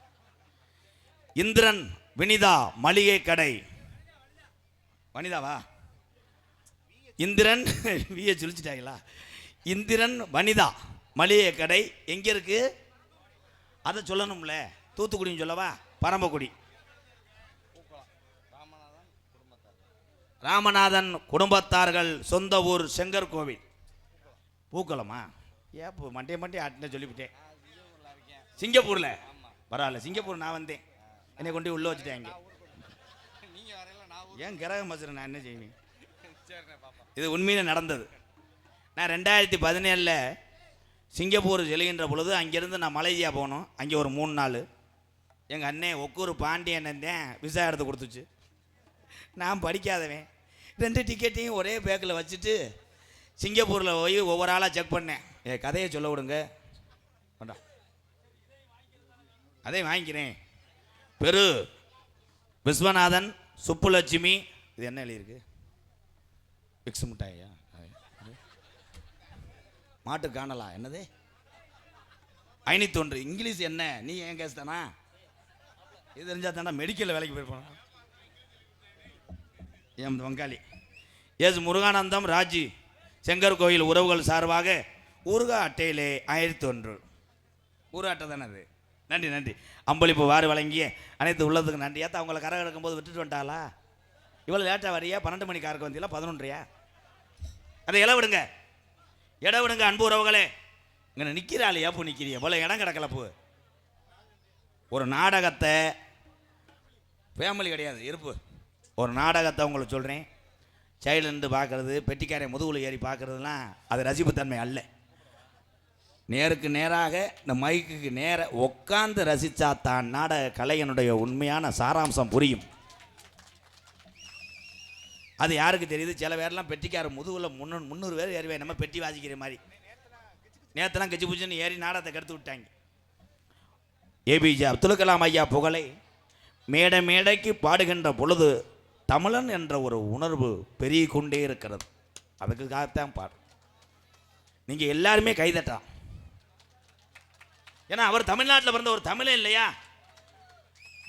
இந்திரன் வினிதா மளிகை கடை. வனிதாவா? இந்திரன் விய சொல்லிச்சிட்டாங்களா? இந்திரன் வனிதா மளிகை கடை எங்கே இருக்கு? அதை சொல்லணும்ல. தூத்துக்குடின்னு சொல்லவா? பரமக்குடி. ராமநாதன் குடும்பத்தார்கள் சொந்த ஊர் செங்கற்கோவில். பூக்கலமா? ஏப்போ மண்டே ஆட்டின சொல்லிவிட்டேன். சிங்கப்பூரில் பரவாயில்ல. சிங்கப்பூர் நான் வந்தேன், என்னை கொண்டு உள்ளே வச்சுட்டேன். ஏன் கிரகம் மசுற, நான் என்ன செய்வேன்? இது உண்மையில் நடந்தது. நான் 2017 சிங்கப்பூர் செல்கின்ற பொழுது அங்கேருந்து நான் மலேசியா போனோம். அங்கே ஒரு 3 நாள் எங்கள் அண்ணன் ஒக்கூர் பாண்டியன் தான் விசா எடுத்து கொடுத்துச்சு. நான் படிக்காதவன் 2 டிக்கெட்டையும் ஒரே பேக்கில் வச்சுட்டு சிங்கப்பூரில் போய் ஒவ்வொரு ஆளாக செக் பண்ணேன். கதையை சொல்ல விடுங்க, வேண்டாம் அதே வாங்கிக்கிறேன். பெரு விஸ்வநாதன், சுப்புலட்சுமி, இது என்ன எழுதியிருக்கு? பிக்ஸ் மிட்டாயா? மாட்டு காணலாம் என்னது? 501. இங்கிலீஷ் என்ன? நீ ஏன் கேஸ் தானா? இது தெரிஞ்சா தானே மெடிக்கலில் வேலைக்கு போயிருப்பான். எம் வங்காளி. எஸ் முருகானந்தம் ராஜி செங்கர் கோயில் உறவுகள் சார்பாக ஊர்கா அட்டையிலே 1001. ஊர் அட்டை தானே அது. நன்றி நன்றி. அம்பளிப்பு வாரி வழங்கிய அனைத்து உள்ளதுக்கு நன்றி. ஏற்ற அவங்கள கரை எடுக்கும்போது விட்டுட்டு வந்துட்டாளா? இவ்வளோ லேட்டாக வரியா? 12 மணி காருக்கு வந்தீங்களா? 11:30. அதை இடம் விடுங்க, இடம் விடுங்க அன்பு உறவுகளே. இங்கே நிற்கிறாள், ஏப்போ நிற்கிறீங்க? இவ்வளோ இடம் கிடக்கலப்பு. ஒரு நாடகத்தை, ஃபேமிலி கிடையாது இருப்பு, ஒரு நாடகத்தை உங்களுக்கு சொல்கிறேன். சைல்டு பார்க்குறது, பெட்டிக்காரை முதுகுல ஏறி பார்க்குறதுலாம் அது ரசிப்புத்தன்மை அல்ல. நேருக்கு நேராக இந்த மைக்குக்கு நேர உட்காந்து ரசித்தா தான் நாடக கலையனுடைய உண்மையான சாராம்சம் புரியும். அது யாருக்கு தெரியுது? சில பேர்லாம் பெட்டிக்கார முதுகுல 300 பேர் ஏறிவே நம்ம பெட்டி வாசிக்கிற மாதிரி. நேற்றுலாம் கச்சி பூச்சின்னு ஏறி நாடகத்தை கெடுத்து விட்டாங்க. ஏபிஜே அப்துல் கலாம் ஐயா புகழை மேடை மேடைக்கு பாடுகின்ற பொழுது தமிழன் என்ற ஒரு உணர்வு பெருகி கொண்டே இருக்கிறது. அதுக்காகத்தான் பாடு. நீங்கள் எல்லாருமே கைதட்டலாம். ஏன்னா அவர் தமிழ்நாட்டில் பிறந்த ஒரு தமிழே இல்லையா?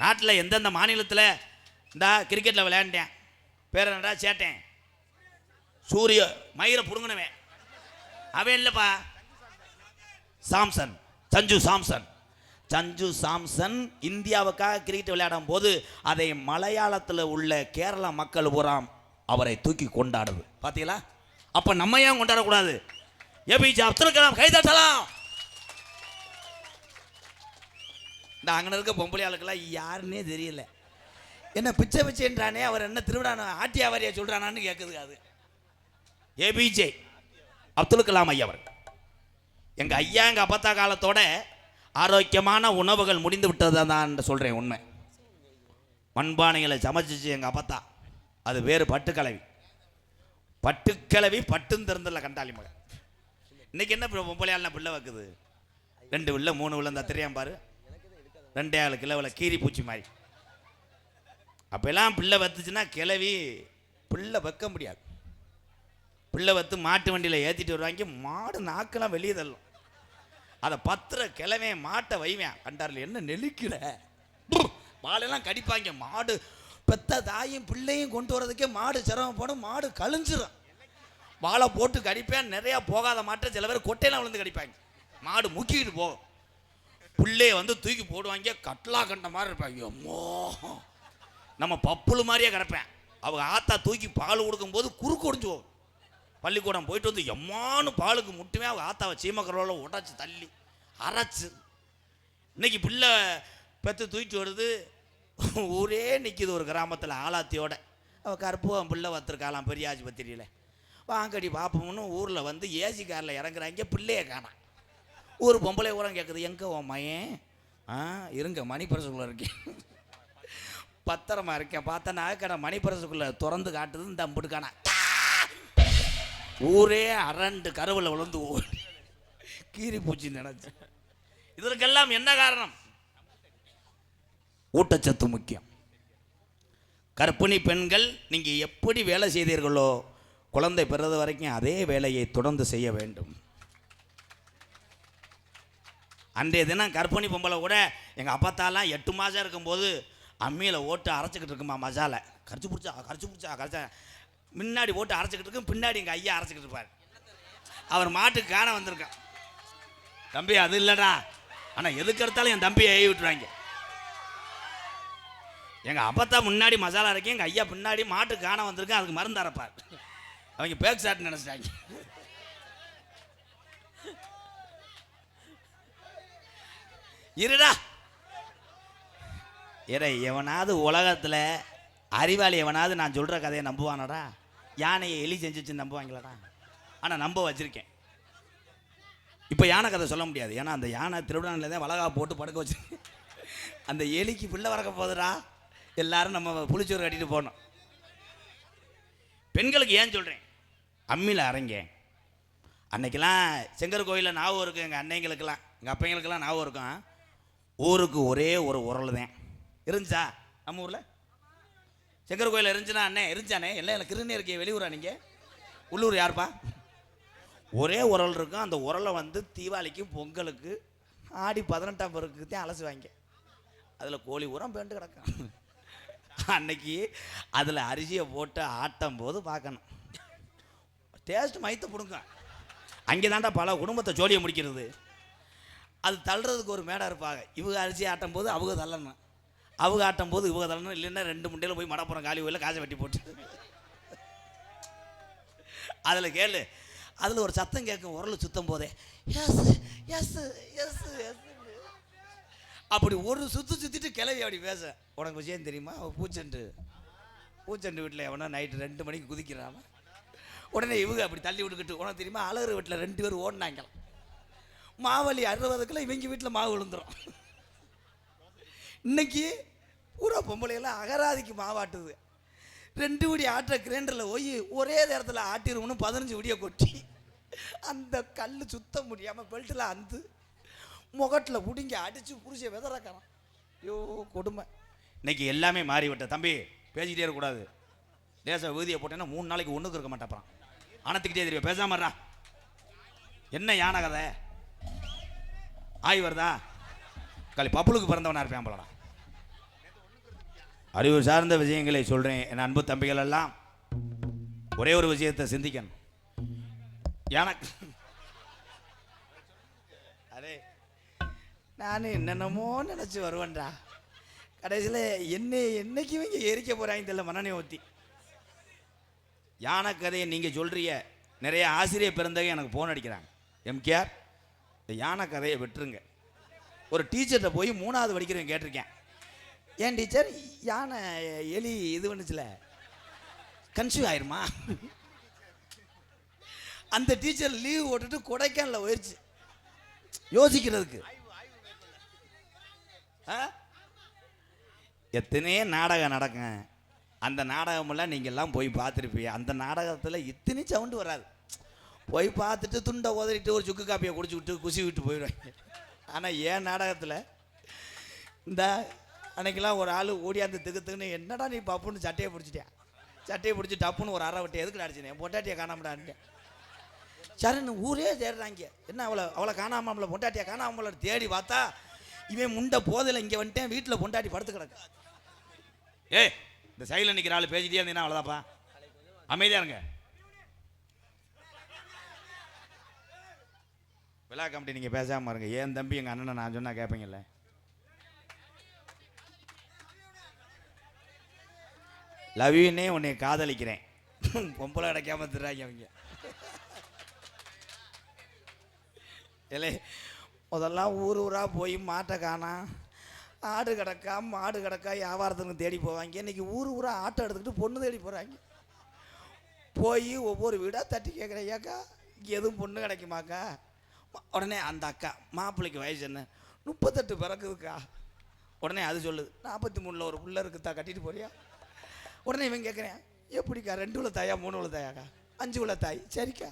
நாட்டில் எந்தெந்த மாநிலத்தில் இந்த கிரிக்கெட்டில் விளையாண்டேன், பேர் என்னடா சேட்டேன், சூரிய மயிரை புடுங்கினவன் அவன் இல்லைப்பா, சாம்சன், சஞ்சு சாம்சன் இந்தியாவுக்காக கிரிக்கெட் விளையாடும் போது அதை மலையாளத்தில் உள்ள கேரள மக்கள் பூராம் அவரை தூக்கி கொண்டாடுது. பார்த்தீங்களா? அப்போ நம்ம ஏன் கொண்டாடக்கூடாது? ஏபிஜே அப்துல் கலாம் கைதட்டலாம். இந்த அங்கே இருக்க பொம்பளை ஆளுக்கெல்லாம் யாருன்னே தெரியல. என்ன பிச்சை பிச்சைன்றானே, அவர் என்ன திருவிழா ஆட்டியாவாரியா சொல்கிறானான்னு கேட்குது. அது ஏபிஜே அப்துல் கலாம் ஐயா அவர். எங்கள் ஐயா எங்கள் அப்பத்தா காலத்தோட ஆரோக்கியமான உணவுகள் முடிந்து விட்டது தான் சொல்கிறேன். உண்மை. மண்பானைகளை சமைச்சிச்சு எங்கள் அப்பத்தா. அது வேறு பட்டுக்கிழவி பட்டும் திறந்தில்ல கண்டாளி மகன். இன்னைக்கு என்ன பொம்பளையால் பிள்ளை வைக்குது? 2 பிள்ளை 3 பிள்ளை இந்த தெரியாம பாரு. 2 கிலோவில் கீரி பூச்சி மாதிரி. அப்பெல்லாம் பிள்ளை வத்துச்சுன்னா கிளவி பிள்ளை வைக்க முடியாது. பிள்ளை வத்து மாட்டு வண்டியில் ஏற்றிட்டு வருவாங்க. மாடு நாக்கெல்லாம் வெளியே தள்ளும். அதை பத்திர கிழமை மாட்டை வைவேன். கண்டாரில் என்ன நெருக்கிற வாழெல்லாம் கடிப்பாங்க. மாடு பெத்த தாயும் பிள்ளையும் கொண்டு வரதுக்கே மாடு சிரமப்படும். மாடு கழிஞ்சிடும். வாழை போட்டு கடிப்பேன். நிறையா போகாத மாட்டை சில பேர் கொட்டையெல்லாம் விழுந்து கடிப்பாங்க. மாடு முக்கிட்டு போகும். பிள்ளைய வந்து தூக்கி போடுவாங்க. கட்லா கண்ட மாதிரி இருப்பாங்க. அம்மோ, நம்ம பப்புளு மாதிரியே கிடப்பேன். அவங்க ஆத்தா தூக்கி பால் கொடுக்கும்போது குறுக்கு ஒடிஞ்சு போகும். பள்ளிக்கூடம் போயிட்டு வந்து எம்மானு பாலுக்கு முட்டுமே அவங்க ஆத்தாவை சீமக்கரோவில் உடச்சி தள்ளி அரைச்சு. இன்னைக்கு பிள்ளை பெற்று தூக்கிட்டு வருது. ஊரே நிற்கிது ஒரு கிராமத்தில் ஆலாத்தியோட. அவள் கருப்புவன் பிள்ளை வத்திருக்காளாம் பெரிய ஆஸ்பத்திரியில். வாங்கடி பார்ப்போம்னு ஊரில் வந்து ஏசி காரில் இறங்குறாங்க. பிள்ளையை காணாம். ஒரு பொம்பளை ஊரம் கேட்குது, எங்கே உன் மயன்? இருங்க மணிப்பரசுக்குள்ளே இருக்கேன், பத்திரமா இருக்கேன். பார்த்தா நகைக்கடை மணிப்பரசுக்குள்ளே திறந்து காட்டுது. இந்த அம்பிடுக்கானா ஊரே அரண்டு கருவில் விழுந்து கீரி பூச்சி நினைச்சு. இதற்கெல்லாம் என்ன காரணம்? ஊட்டச்சத்து முக்கியம். கர்ப்பிணி பெண்கள் நீங்கள் எப்படி வேலை செய்தீர்களோ குழந்தை பிறந்த வரைக்கும் அதே வேலையை தொடர்ந்து செய்ய வேண்டும். அன்றைய தினம் கர்ப்பிணி பொம்பளை கூட எங்கள் அப்பத்தாலாம் 8 மாதம் இருக்கும்போது அம்மியில் ஓட்டு அரைச்சிக்கிட்டு இருக்குமா மசாலை. கரைச்சி பிடிச்சா முன்னாடி போட்டு அரைச்சிக்கிட்டு இருக்கும். பின்னாடி எங்கள் ஐயா அரைச்சிக்கிட்டு இருப்பார். அவர் மாட்டுக்கு காண வந்திருக்கான். தம்பி அது இல்லைடா, ஆனால் எதுக்கு எடுத்தாலும் என் தம்பியை ஏவி விட்டுருவாங்க. எங்கள் அப்பத்தான் முன்னாடி மசாலா அரைக்கி, எங்கள் ஐயா பின்னாடி மாட்டு காண வந்திருக்கேன், அதுக்கு மருந்து அரைப்பார். அவங்க பேக் ஷாட் நினச்சிட்டாங்க. இருடா ஏடா, எவனாவது உலகத்தில் அறிவாளி எவனாவது நான் சொல்கிற கதையை நம்புவானடா? யானையை எலி செஞ்சிச்சு நம்புவாங்களாடா? ஆனால் நம்ப வச்சுருக்கேன். இப்போ யானை கதை சொல்ல முடியாது, ஏன்னா அந்த யானை திருவிழாவில் தான் வளகா போட்டு படுக்க வச்சு. அந்த எலிக்கு பிள்ளை வரக்க போதுடா, எல்லாரும் நம்ம புளிச்சோறு கட்டிட்டு போனோம். பெண்களுக்கு ஏன் சொல்கிறேன், அம்மியில் அரைங்க. அன்னைக்கெல்லாம் செங்கர் கோயிலில் ஞாபகம் இருக்கும், எங்கள் அன்னைங்களுக்கெல்லாம் எங்கள் அப்பைங்களுக்கெல்லாம் ஞாபகம் இருக்கும். ஊருக்கு ஒரே ஒரு உரல் தான் இருந்துச்சா நம்ம ஊரில்? செங்கர் கோயில் இருந்துச்சுன்னா அண்ணே இருந்துச்சானே? எல்லாம் எனக்கு இருந்தே இருக்கே. வெளியூரா நீங்கள்? உள்ளூர் யாருப்பா? ஒரே உரல் இருக்கும். அந்த உரலை வந்து தீபாவளிக்கு பொங்கலுக்கு ஆடி 18ஆம் பிறகு தான் அலசுவாங்க. அதில் கோழி உரம் பேண்டு கிடக்கும். அன்னைக்கு அதில் அரிசியை போட்டு ஆட்டும் போது பார்க்கணும், டேஸ்ட் மைத்த பிடுங்க. அங்கே தாண்டா பல குடும்பத்தை ஜோலியை முடிக்கிறது. அது தள்ளுறதுக்கு ஒரு மேடை இருப்பாங்க. இவங்க அரிசி ஆட்டும் போது அவங்க தள்ளணும், அவங்க ஆட்டும் போது இவங்க தள்ளணும். இல்லைன்னா 2 முண்டையில் போய் மடப்புறம் காலி கோயிலில் காசை வெட்டி போட்டு அதில் கேளு, அதில் ஒரு சத்தம் கேட்கும் உரல் சுத்தம் போதே, எஸ் எஸ் எஸ் எஸ். அப்படி ஒரு சுற்றிட்டு கிளவி அப்படி பேச. உனக்கு விஷயம் தெரியுமா, அவள் பூச்செண்டு வீட்டில் எவனா நைட்டு 2 மணிக்கு குதிக்கிறான். உடனே இவங்க அப்படி தள்ளி விட்டுக்கிட்டு, உனக்கு தெரியுமா அழகர் வீட்டில் 2 பேர் ஓடினாங்களாம். மாவலி 60 இவங்க வீட்டில் மாவு விழுந்துடும். இன்னைக்கு பூரா பொம்பளையெல்லாம் அகராதிக்கு மாவாட்டுது. 2 விடி ஆட்டுற கிரைண்டரில் போய் ஒரே நேரத்தில் ஆட்டிடுவோம்னு 15 விடியை கொட்டி அந்த கல் சுத்த முடியாமல் பெல்ட்டில் அந்து முகட்டில் பிடிங்க அடித்து புரிச்ச விதறக்கலாம். ஐயோ கொடுமை. இன்னைக்கு எல்லாமே மாறிவிட்ட தம்பி. பேசிக்கிட்டே இருக்கக்கூடாது. லேசாக வீதியை போட்டேன்னா 3 நாளைக்கு ஒன்றுக்கு இருக்க மாட்டேப்பான். அணத்துக்கிட்டே தெரியும், பேசாமறா. என்ன யானை கதை ஆய் வருதா? களி பப்புளுக்கு பிறந்தவனா இருப்பேன் போலடா. அறிவு சார்ந்த விஷயங்களை சொல்கிறேன். என் அன்பு தம்பிகள் எல்லாம் ஒரே ஒரு விஷயத்தை சிந்திக்கணும். எனக்கு அரே நான் என்னென்னமோ நினச்சி வருவேன்டா, கடைசியில் என்னைக்கு இவங்க எரிக்க போகிறாங்க தெரியல. மன்னனை ஊற்றி யானை கதையை நீங்கள் சொல்கிறிய. நிறைய ஆசிரியர் பிறந்தவங்க எனக்கு ஃபோன் அடிக்கிறாங்க, எம்கேஆர் இந்த யானை கதையை விட்டுருங்க. ஒரு டீச்சர்கிட்ட போய் 3வது படிக்கிறவங்க கேட்டிருக்கேன், ஏன் டீச்சர் யானை எலி இது பண்ணுச்சுல கன்சியூவ் ஆயிருமா? அந்த டீச்சர் லீவ் போட்டுட்டு கொடைக்கானல போயிடுச்சு யோசிக்கிறதுக்கு. எத்தனையோ நாடகம் நடக்கும். அந்த நாடகமெல்லாம் நீங்கள்லாம் போய் பார்த்துருப்பீங்க. அந்த நாடகத்தில் இத்தனை சவுண்டு வராது. போய் பார்த்துட்டு துண்டை உதறிட்டு ஒரு சுக்கு காப்பியை குடிச்சு விட்டு குசி விட்டு போயிடுவாங்க. ஆனால் ஏன் நாடகத்தில் இந்த அன்னைக்கெல்லாம் ஒரு ஆள் ஓடியாந்து திக்குன்னு, என்னடா நீ பப்புன்னு சட்டையை பிடிச்சிட்டியா, சட்டையை பிடிச்சி டப்புன்னு ஒரு அரை வட்டி எதுக்கு அடிச்சினேன், என் பொட்டாட்டியை காணாமடான்னு. சரின்னு ஊரே தேடுறாங்க. என்ன அவளை காணாமல, பொண்டாட்டியை காணாமல தேடி பார்த்தா இவன் முண்டை போதில் இங்கே வந்துட்டேன், வீட்டில் பொண்டாட்டி படுத்து கிடக்கு. இந்த சைடில் நிற்கிற ஆள் பேசிட்டே இருந்தீங்கன்னா அவ்வளோதாப்பா, அமைதியாக இருங்க. விழா கமிட்டி நீங்கள் பேசாமல் இருங்க. ஏன் தம்பி எங்கள் அண்ணனை நான் சொன்னால் கேட்பீங்கல்ல. லவ்யூன்னே உன்னை காதலிக்கிறேன், பொம்பளை கிடைக்காம திராங்க அவங்க. இல்லை முதல்லாம் ஊராக போய் மாட்டை காணா, ஆடு கிடக்கா மாடு கிடக்கா வியாபாரத்துக்கு தேடி போவாங்க. இன்றைக்கி ஊராக ஆட்டை எடுத்துக்கிட்டு பொண்ணு தேடி போகிறாங்க. போய் ஒவ்வொரு வீடாக தட்டி கேட்குறேன், ஏக்கா எதுவும் பொண்ணு கிடைக்குமாக்கா? உடனே அந்த அக்கா, மாப்பிள்ளைக்கு வயசு என்ன? 38 பிறக்குதுக்கா. உடனே அது சொல்லுது, 43 ஒரு பிள்ளை இருக்குதா, கட்டிட்டு போறியா? உடனே இவன் கேட்குறேன், எப்படிக்கா 2 உள்ள தாயா 3 உள்ள தாயாக்கா? 5 உள்ள தாய். சரிக்கா,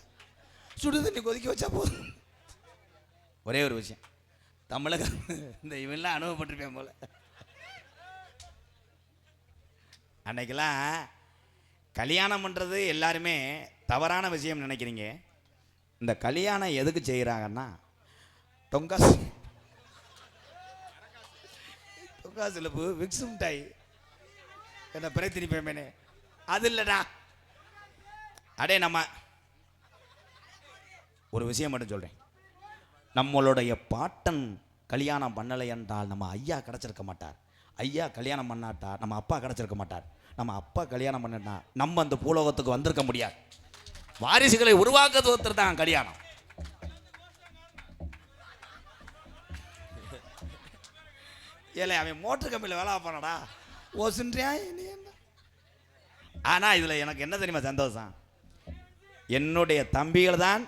சுடு தண்ணி கொதிக்க வச்சா போதும். ஒரே ஒரு விஷயம், தமிழக இந்த இவெல்லாம் அனுபவப்பட்டிருப்பேன் போல. அன்னைக்கெல்லாம் கல்யாணம் பண்ணுறது எல்லாருமே தவறான விஷயம் நினைக்கிறீங்க. இந்த கல்யாணம் எதுக்கு செய்கிறாங்கன்னா, தொங்காசிலப்பு விக்ஸ் மிட்டாய் என்ன பிரச்சனை பேமேனே அது இல்லைடா. அடே நம்ம ஒரு விஷயம் மட்டும் சொல்கிறேன், நம்மளுடைய பாட்டன் கல்யாணம் பண்ணலை என்றால் நம்ம ஐயா கிடச்சிருக்க மாட்டார். ஐயா கல்யாணம் பண்ணாட்டா நம்ம அப்பா கிடச்சிருக்க மாட்டார். நம்ம அப்பா கல்யாணம் பண்ணா நம்ம அந்த பூலோகத்துக்கு வந்திருக்க முடியாது. வாரிசுகளை உருவாக்குறது ஒருத்தர் தான் கல்யாணம். ஏலே அவன் மோட்டர் கம்பெனியில் வேலை பண்ணடா ஓசுன்றியா. ஆனால் இதில் எனக்கு என்ன தெரியுமா சந்தோஷம், என்னுடைய தம்பிகள் தான்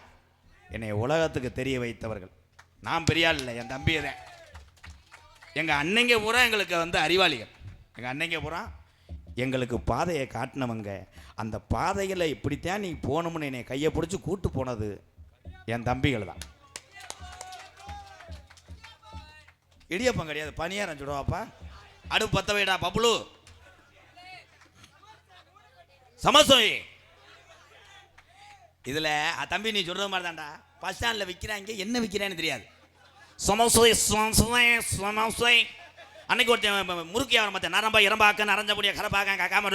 என்னை உலகத்துக்கு தெரிய வைத்தவர்கள். நான் பெரிய ஆள் இல்லை, என் தம்பியை தான். எங்கள் அன்னைங்க பூரா எங்களுக்கு அறிவாளிகள். எங்கள் அன்னைங்க பூரா எங்களுக்கு பாதையை காட்டினவங்க. அந்த பாதையில் இப்படித்தான் நீ போகணும்னு என்னை கையை பிடிச்சி கூட்டு போனது என் தம்பிகள் தான். இடியப்பம் கிடையாது, பனியாரம் சுடுவாப்பா. அடுப்பு பற்ற வைடா பப்புளு, சமசோய். இதில் தம்பி நீ சொல்கிற மாதிரி தான்டா, பஸ் ஸ்டாண்டில் விற்கிறாங்க, என்ன விற்கிறான்னு தெரியாது. சமோசோய் சமோசோய். அன்னைக்கு ஒருத்தன் முறுக்கி அவரை மற்ற நரம்பா இரம்பாக்க நரஞ்சபடியாக கலப்பாக்க காக்காம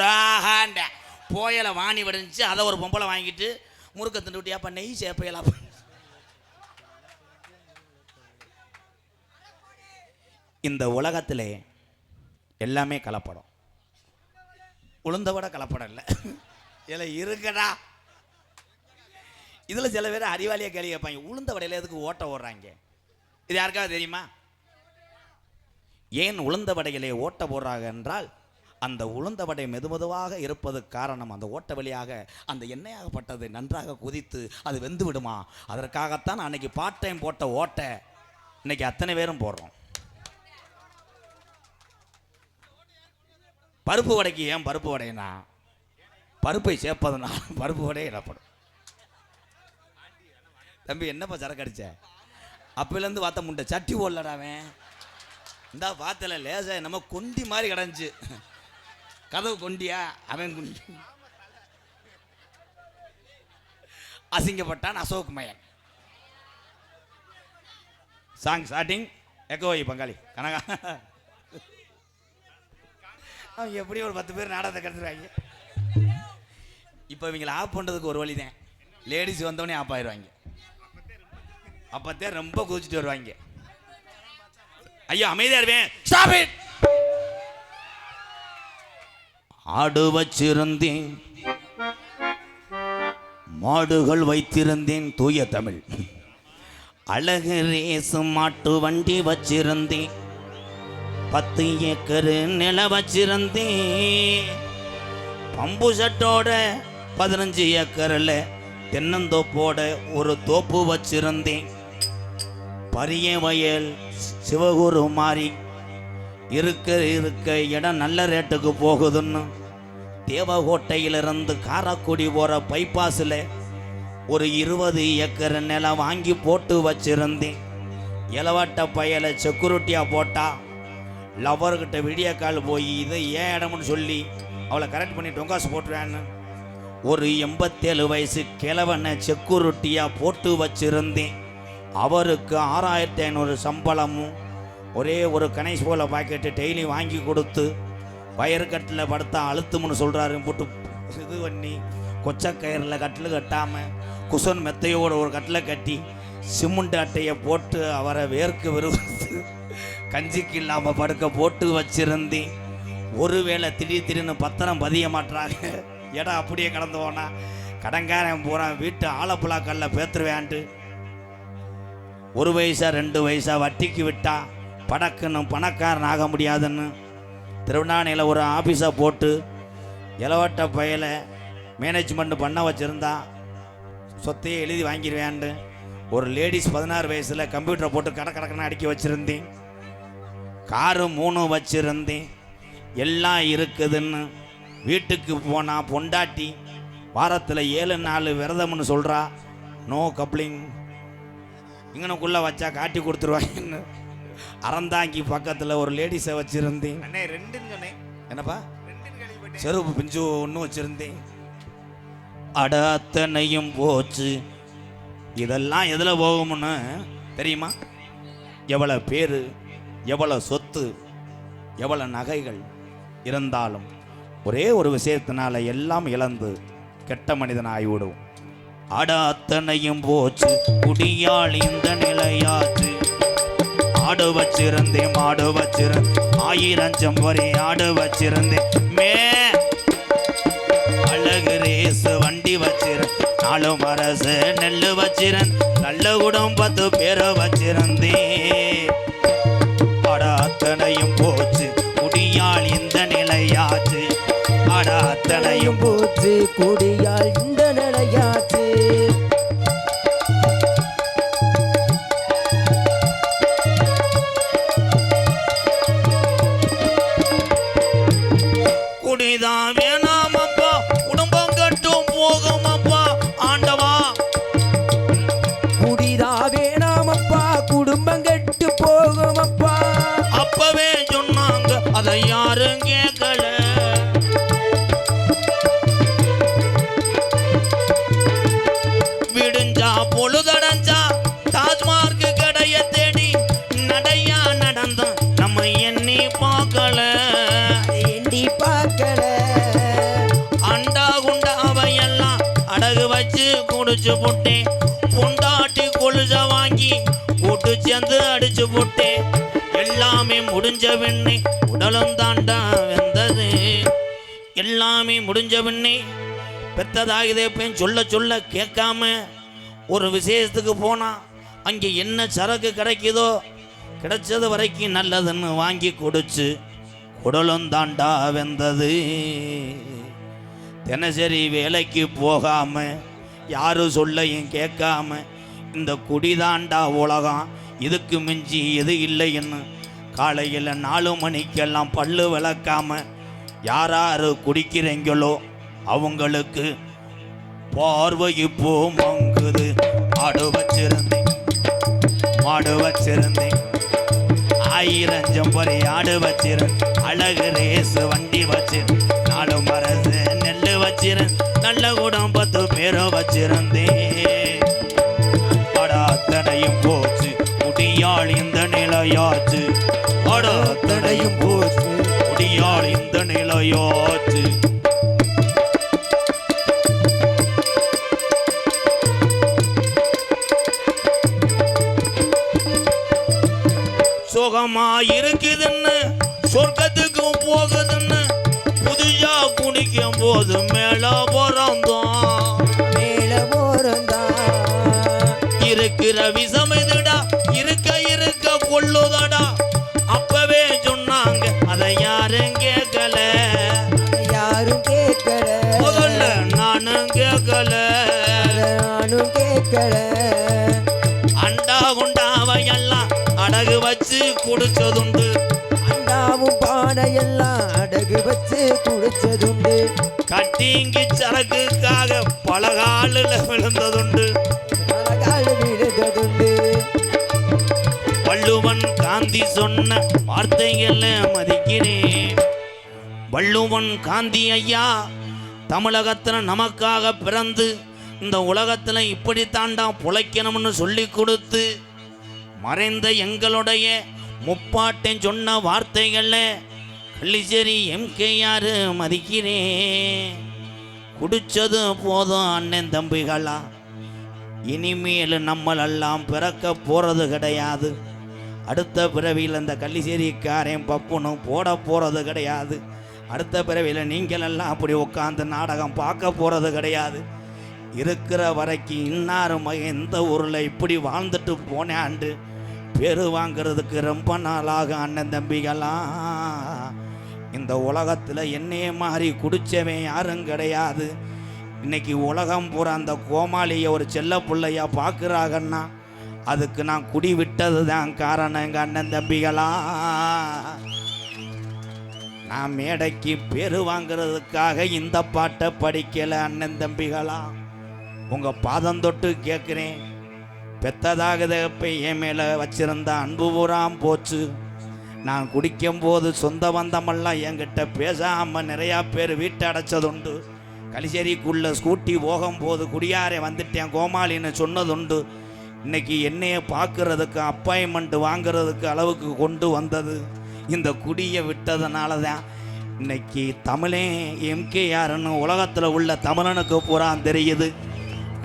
போயலை வாணி வடிஞ்சு அதை ஒரு பொம்பளை வாங்கிட்டு முறுக்க திண்டு விட்டியா பண்ணி சேப்பையெல்லாம். இந்த உலகத்தில் எல்லாமே கலப்படம். உளுந்த விட கலப்படம் இல்லை. இல்லை இருக்கடா. இதில் சில பேர் அறிவாளியாக கேள்வி கேட்பாங்க, உளுந்த வடையில் எதுக்கு ஓட்ட ஓடுறாங்க? இது யாருக்காவது தெரியுமா? ஏன் உளுந்த வடையிலே ஓட்ட போடுறாங்க என்றால், அந்த உளுந்த வடை மெதுமெதுவாக இருப்பதுக்கு காரணம் அந்த ஓட்ட வழியாக அந்த எண்ணெயாகப்பட்டது நன்றாக கொதித்து அது வெந்து விடுமா. அதற்காகத்தான் அன்னைக்கு பார்ட் டைம் போட்ட ஓட்டை இன்னைக்கு அத்தனை பேரும் போடுறோம். பருப்பு வடைக்கு ஏன் பருப்பு வடைனா, பருப்பை சேர்ப்பதுனா பருப்பு வடையை இடப்படும். தம்பி என்னப்பா சரக்கு அடிச்ச? அப்போலேருந்து பார்த்த முண்டை சட்டி ஓடலடாவன். இந்தா பார்த்தல லேசா நம்ம கொண்டி மாதிரி கிடந்துச்சு. கதவு கொண்டியா அவன் குண்டி. அசிங்கப்பட்டான் அசோக் மயன். சாங் ஸ்டார்டிங் எக்கோய் பங்காளி கனகா. அவங்க எப்படி ஒரு 10 பேர் நாடகத்தை கற்றுறாங்க. இப்போ இவங்களை ஆஃப் பண்ணுறதுக்கு ஒரு வழி தான், லேடிஸ் வந்தவொடனே ஆஃப் ஆயிடுவாங்க. அப்போத்தே ரொம்ப குதிச்சுட்டு வருவாங்க. ஐயோ அமைதியா இருவேன். Stop it. ஆடு வச்சிருந்தேன், மாடுகள் வைத்திருந்தேன், தூய தமிழ். அழகு ரேசு மாட்டு வண்டி வச்சிருந்தேன், 10 ஏக்கரு நில வச்சிருந்தேன். பம்பு சட்டோட 15 ஏக்கரில் தென்னந்தோப்போட ஒரு தோப்பு வச்சிருந்தேன். பரிய வயல் சிவகுரு மாறி இருக்க இடம் நல்ல ரேட்டுக்கு போகுதுன்னு தேவகோட்டையிலிருந்து காரைக்குடி போகிற பைபாஸில் ஒரு 20 ஏக்கர் நிலம் வாங்கி போட்டு வச்சிருந்தேன். இளவட்ட பயலை செக்யூரிட்டியாக போட்டா லவர்கிட்ட விடிய கால் போய் இது ஏன் இடம்னு சொல்லி அவளை கரெக்ட் பண்ணி டொங்காசு போட்டுருவேன்னு ஒரு 87 வயசு கிழவனை செக்யூரிட்டியாக போட்டு வச்சிருந்தேன். அவருக்கு 6500 சம்பளமும் ஒரே ஒரு கணேஷ் போல பாக்கெட்டு டெய்லி வாங்கி கொடுத்து வயற்கட்டில் படுத்தா அழுத்தும்னு சொல்கிறாரு. போட்டு இது பண்ணி கொச்சக்கயிறில் கட்டில் கட்டாமல் குஷன் மெத்தையோட ஒரு கட்டில் கட்டி சிமெண்ட் அட்டையை போட்டு அவரை வேர்க்கு விரும்புது கஞ்சிக்கு இல்லாமல் படுக்க போட்டு வச்சிருந்தேன். ஒருவேளை திடீர்னு பத்திரம் பதிய மாட்டாங்க, இடம் அப்படியே கடந்து போனா கடங்காரன் போகிறான் வீட்டு ஆலப்புழாக்கல்ல பேத்துருவேன்ட்டு 1 வயசா 2 வயசா வட்டிக்கு விட்டா படக்குன்னு பணக்காரன் ஆக முடியாதுன்னு திருவண்ணாமலையில் ஒரு ஆஃபீஸை போட்டு இளவட்ட பயலை மேனேஜ்மெண்ட் பண்ண வச்சுருந்தா சொத்தையே எழுதி வாங்கிடுவேன்ட்டு ஒரு லேடிஸ் 16 வயசில் கம்ப்யூட்டரை போட்டு கடக்கடக்குன்னு அடுக்கி வச்சுருந்தேன். காரு 3 வச்சுருந்தேன். எல்லாம் இருக்குதுன்னு வீட்டுக்கு போனால் பொண்டாட்டி வாரத்தில் 7 நாள் விரதம்னு சொல்கிறா. நோ கப்ளிங், இங்கனுக்குள்ளே வச்சா காட்டி கொடுத்துருவாங்கன்னு அறந்தாங்கி பக்கத்தில் ஒரு லேடிஸை வச்சுருந்தேன். என்னப்பா செருப்பு பிஞ்சு ஒன்று வச்சுருந்தேன். அட அத்தனையும் போச்சு. இதெல்லாம் எதில் போகும்னு தெரியுமா? எவ்வளோ பேர், எவ்வளோ சொத்து, எவ்வளோ நகைகள் இருந்தாலும் ஒரே ஒரு விஷயத்தினால எல்லாம் இழந்து கெட்ட மனிதன் ஆகிவிடும். அட அத்தனையும் போச்சு, குடியால் இந்த நிலையாச்சு. ஆடு வச்சிருந்தேன் மாடு வச்சிருந்தேன் 1000 செம்பரி ஆடு வச்சிருந்தேன் அழகு ரேசு வண்டி வச்சிருந்தேன் 4 மரசு நெல்லு வச்சிருந்தேன் நல்ல குடும்பத்து பேரை வச்சிருந்தேன் அட அத்தனையும் போச்சு குடியால் இந்த நிலையாச்சு அட அத்தனையும் போச்சு குடியால் இந்த நிலையாச்சு குடிதான் வேணாமப்பா குடும்பம் கட்டும் போகுமப்பா ஆண்டவா குடிதா வேணாமப்பா குடும்பம் கெட்டு போகுமப்பா அப்பவே சொன்னாங்க அதை யாரும் கேட்கல விடுஞ்சா பொழுதடைஞ்சா டாஸ்மார்க் கடைய தேடி நடையா நடந்தோம் நம்ம எண்ணி பார்க்கல அண்டா குண்டா அவையெல்லாம் அடகு வச்சு குடிச்சு போட்டேன் பொண்டாட்டி கொலுச வாங்கி கூட்டு சேர்ந்து அடிச்சு போட்டேன் எல்லாமே முடிஞ்ச பின்னே உடலும் தாண்டா வெந்தது எல்லாமே முடிஞ்ச பின்னே பெத்ததாகுதே பெண் சொல்ல சொல்ல கேட்காம ஒரு விசேஷத்துக்கு போனா அங்கே என்ன சரக்கு கிடைக்குதோ கிடைச்சது வரைக்கும் நல்லதுன்னு வாங்கி குடிச்சு உடலும் தாண்டா வெந்தது தினசரி வேலைக்கு போகாம யாரும் சொல்லையும் கேட்காம இந்த குடிதாண்டா உலகம் இதுக்கு மிஞ்சி எது இல்லைன்னு காலையில் 4 மணிக்கெல்லாம் பல்லு விளக்காம யார் குடிக்கிறீங்களோ அவங்களுக்கு பார்வை இப்போ மங்குது ஆடு வச்சிருந்தேன் மாடு வச்சிருந்தேன் 1000 செம்பரி ஆடு வச்சிருந்தேன் அழகு ரேசு வண்டி வச்சிருந்தேன் 4 மரசு நெல்லு வச்சிருந்தேன் நல்ல குடும்பத்து பேரை வச்சிருந்தேன் அட அத்தனையும் போச்சு குடியால் இந்த நிலையாச்சு அட அத்தனையும் போச்சு குடியால் இந்த நிலையாச்சு சுகமா இருக்குதுன்னு சொர்க்கத்துக்கு போகுதுன்னு புதுசா குடிக்கும் போது மேல போறந்தோம் இருக்கிற விஷம் இதுடா இருக்க இருக்க கொள்ளுதடா அப்பவே சொன்னாங்க அதை யாரும் கேட்கல முதல்ல நானும் கேட்கல அண்டா குண்டாவையெல்லாம் அடகு வச்சு குடிச்சதுண்டு அண்டாவும் பானையெல்லாம் அடகு வச்சு குடிச்சதுண்டு கட்டிங்கி சரக்குக்காக பலகாலில் விழுந்ததுண்டு வள்ளுவன் காந்தி சொன்ன வார்த்தைகளை மதிக்கிறேன் வள்ளுவன் காந்தி ஐயா தமிழகத்தில் நமக்காக பிறந்து இந்த உலகத்தில் இப்படித்தாண்டா பிழைக்கணும்னு சொல்லி கொடுத்து மறைந்த எங்களுடைய முப்பாட்டன் சொன்ன வார்த்தைகளை கள்ளிச்சேரி எம்கேஆர் மதிக்கிறேன் குடிச்சது போதும் அண்ணன் தம்பிகளா இனிமேல் நம்மளெல்லாம் பிறக்க போகிறது கிடையாது அடுத்த பிறவியில் இந்த கள்ளிச்சேரிக்காரன் பப்புனும் போட போகிறது கிடையாது அடுத்த பிறவியில் நீங்களெல்லாம் அப்படி உட்காந்து நாடகம் பார்க்க போகிறது கிடையாது இருக்கிற வரைக்கும் இன்னாரும் எந்த ஊரில் இப்படி வாழ்ந்துட்டு போனேன்ண்டு பேர் வாங்கிறதுக்கு ரொம்ப நாளாக அண்ணன் தம்பிகளாம் இந்த உலகத்தில் என்னைய மாதிரி குடித்தவன் யாரும் கிடையாது இன்னைக்கு உலகம் பூரா அந்த கோமாளியை ஒரு செல்ல பிள்ளையா பார்க்குறாங்கன்னா அதுக்கு நான் குடி விட்டது தான் காரணம் எங்கள் அண்ணன் தம்பிகளா நான் மேடைக்கு பேர் வாங்கிறதுக்காக இந்த பாட்டை படிக்கலை அண்ணன் தம்பிகளா உங்கள் பாதம் தொட்டு கேட்குறேன் பெத்ததாகதப்பை என் மேலே வச்சிருந்த அன்பு பூராம் போச்சு நான் குடிக்கும்போது சொந்த பந்தமெல்லாம் என்கிட்ட பேசாமல் நிறையா பேர் வீட்டை அடைச்சதுண்டு கலிச்சேரிக்குள்ளே ஸ்கூட்டி போகும்போது குடியாரே வந்துட்டேன் கோமாளின்னு சொன்னதுண்டு இன்னைக்கு என்னையை பார்க்குறதுக்கு அப்பாயின்மெண்ட் வாங்கிறதுக்கு அளவுக்கு கொண்டு வந்தது இந்த குடியை விட்டதுனால தான் இன்னைக்கு தமிழே எம்கேஆர்னு உலகத்தில் உள்ள தமிழனுக்கு பூரா தெரியுது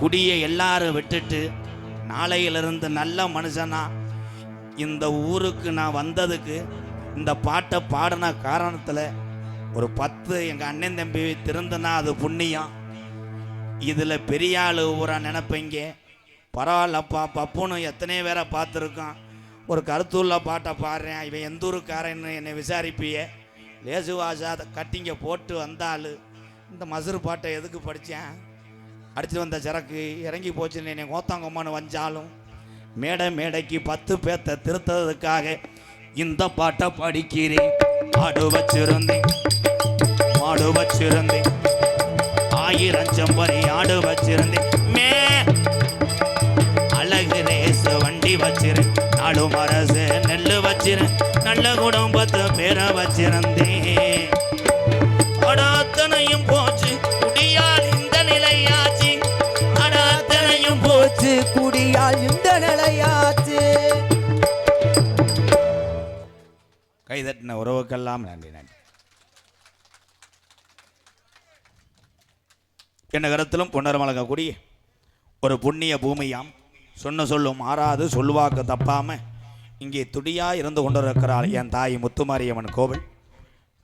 குடியை எல்லாரும் விட்டுட்டு நாளையிலிருந்து நல்ல மனுஷனா இந்த ஊருக்கு நான் வந்ததுக்கு இந்த பாட்டை பாடின காரணத்தில் ஒரு 10 எங்கள் அண்ணன் தம்பி திருந்தனா அது புண்ணியம். இதில் பெரிய ஆள் ஊரா நினைப்பீங்க. பரவாயில்லப்பா, பப்புன்னு எத்தனையோ பேரை பார்த்துருக்கான். ஒரு கருத்துள்ள பாட்டை பாடுறேன், இவன் எந்த ஊருக்காரன்னு என்னை விசாரிப்பிய. லேசுவாசா கட்டிங்க போட்டு வந்தாள். இந்த மசுறு பாட்டை எதுக்கு படித்தேன்? அடிச்சுட்டு வந்த சரக்கு இறங்கி போச்சுன்னு என்னை கோத்தாங்கம்மான்னு வந்தாலும் மேடைக்கு 10 பேர்த்த திருத்ததுக்காக இந்த பாட்டை படிக்கிறேன். ஆடு வச்சிருந்தேன், மாடு வச்சிருந்தேன், 1000 செம்பரி ஆடு வச்சிருந்தேன், அழகு ரேசு வண்டி வச்சிருந்தேன், நாடு மரசு நெல்லு வச்சிருந்தேன், நல்ல குடும்பத்து பேரை வச்சிருந்தேன். அடாத்தனையும் போச்சு குடியால் இந்த நிலையாச்சு, அடாத்தனையும் போச்சு குடியால் இந்த நிலையாச்சு. கைதட்டின உறவுக்கெல்லாம் நன்றி. நன்றி. என்ன கருத்திலும் புனர் வழங்கக்கூடிய ஒரு புண்ணிய பூமியாம். சொன்ன சொல்லும் மாறாது, சொல்வாக்கு தப்பாம இங்கே துடியாக இருந்து கொண்டிருக்கிறாள் என் தாய் முத்துமாரியம்மன் கோவில்.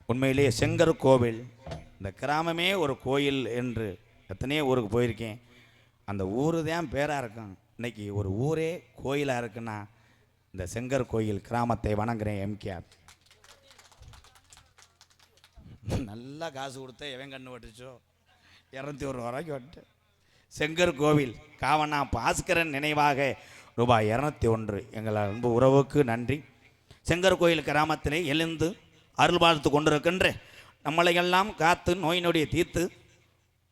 உண்மையிலேயே செங்கர் கோவில், இந்த கிராமமே ஒரு கோயில் என்று எத்தனையோ ஊருக்கு போயிருக்கேன். அந்த ஊரு தான் பேராக இருக்கும். இன்னைக்கு ஒரு ஊரே கோயிலாக இருக்குன்னா இந்த செங்கர் கோயில் கிராமத்தை வணங்குறேன். எம்கேஆர் நல்லா காசு கொடுத்த எவன் கண்ணு வட்டுச்சோ 201 ரூபாய்க்கு வட்டு. செங்கர் கோவில் காவனா பாஸ்கரன் நினைவாக ரூபாய் 201. எங்கள் அன்பு உறவுக்கு நன்றி. செங்கர் கோயில் கிராமத்திலே எழுந்து அருள் பார்த்து கொண்டிருக்கின்ற நம்மளையெல்லாம் காத்து நோய் நொடியை தீர்த்து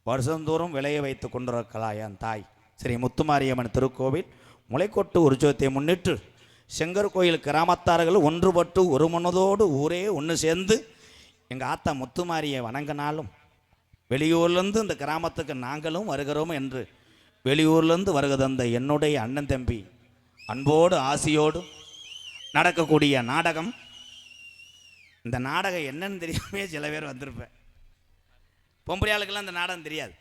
வருஷந்தோறும் விளைய வைத்து கொண்டிருக்கலாம் என் தாய் ஸ்ரீ முத்துமாரியம்மன் திருக்கோவில் முளைக்கொட்டு உற்சவத்தை முன்னிட்டு செங்கர் கோயில் கிராமத்தார்கள் ஒன்றுபட்டு ஒரு மனதோடு ஊரே ஒன்று சேர்ந்து எங்கள் ஆத்தா முத்துமாரியை வணங்கினாலும் வெளியூர்லேருந்து இந்த கிராமத்துக்கு நாங்களும் வருகிறோம் என்று வெளியூர்லேருந்து வருகிறந்த என்னுடைய அண்ணன் தம்பி அன்போடு ஆசையோடு நடக்கக்கூடிய நாடகம். இந்த நாடகம் என்னன்னு தெரியாமே சில பேர் வந்திருப்பேன். பொம்பளையாளுக்கெல்லாம் இந்த நாடகம் தெரியாது.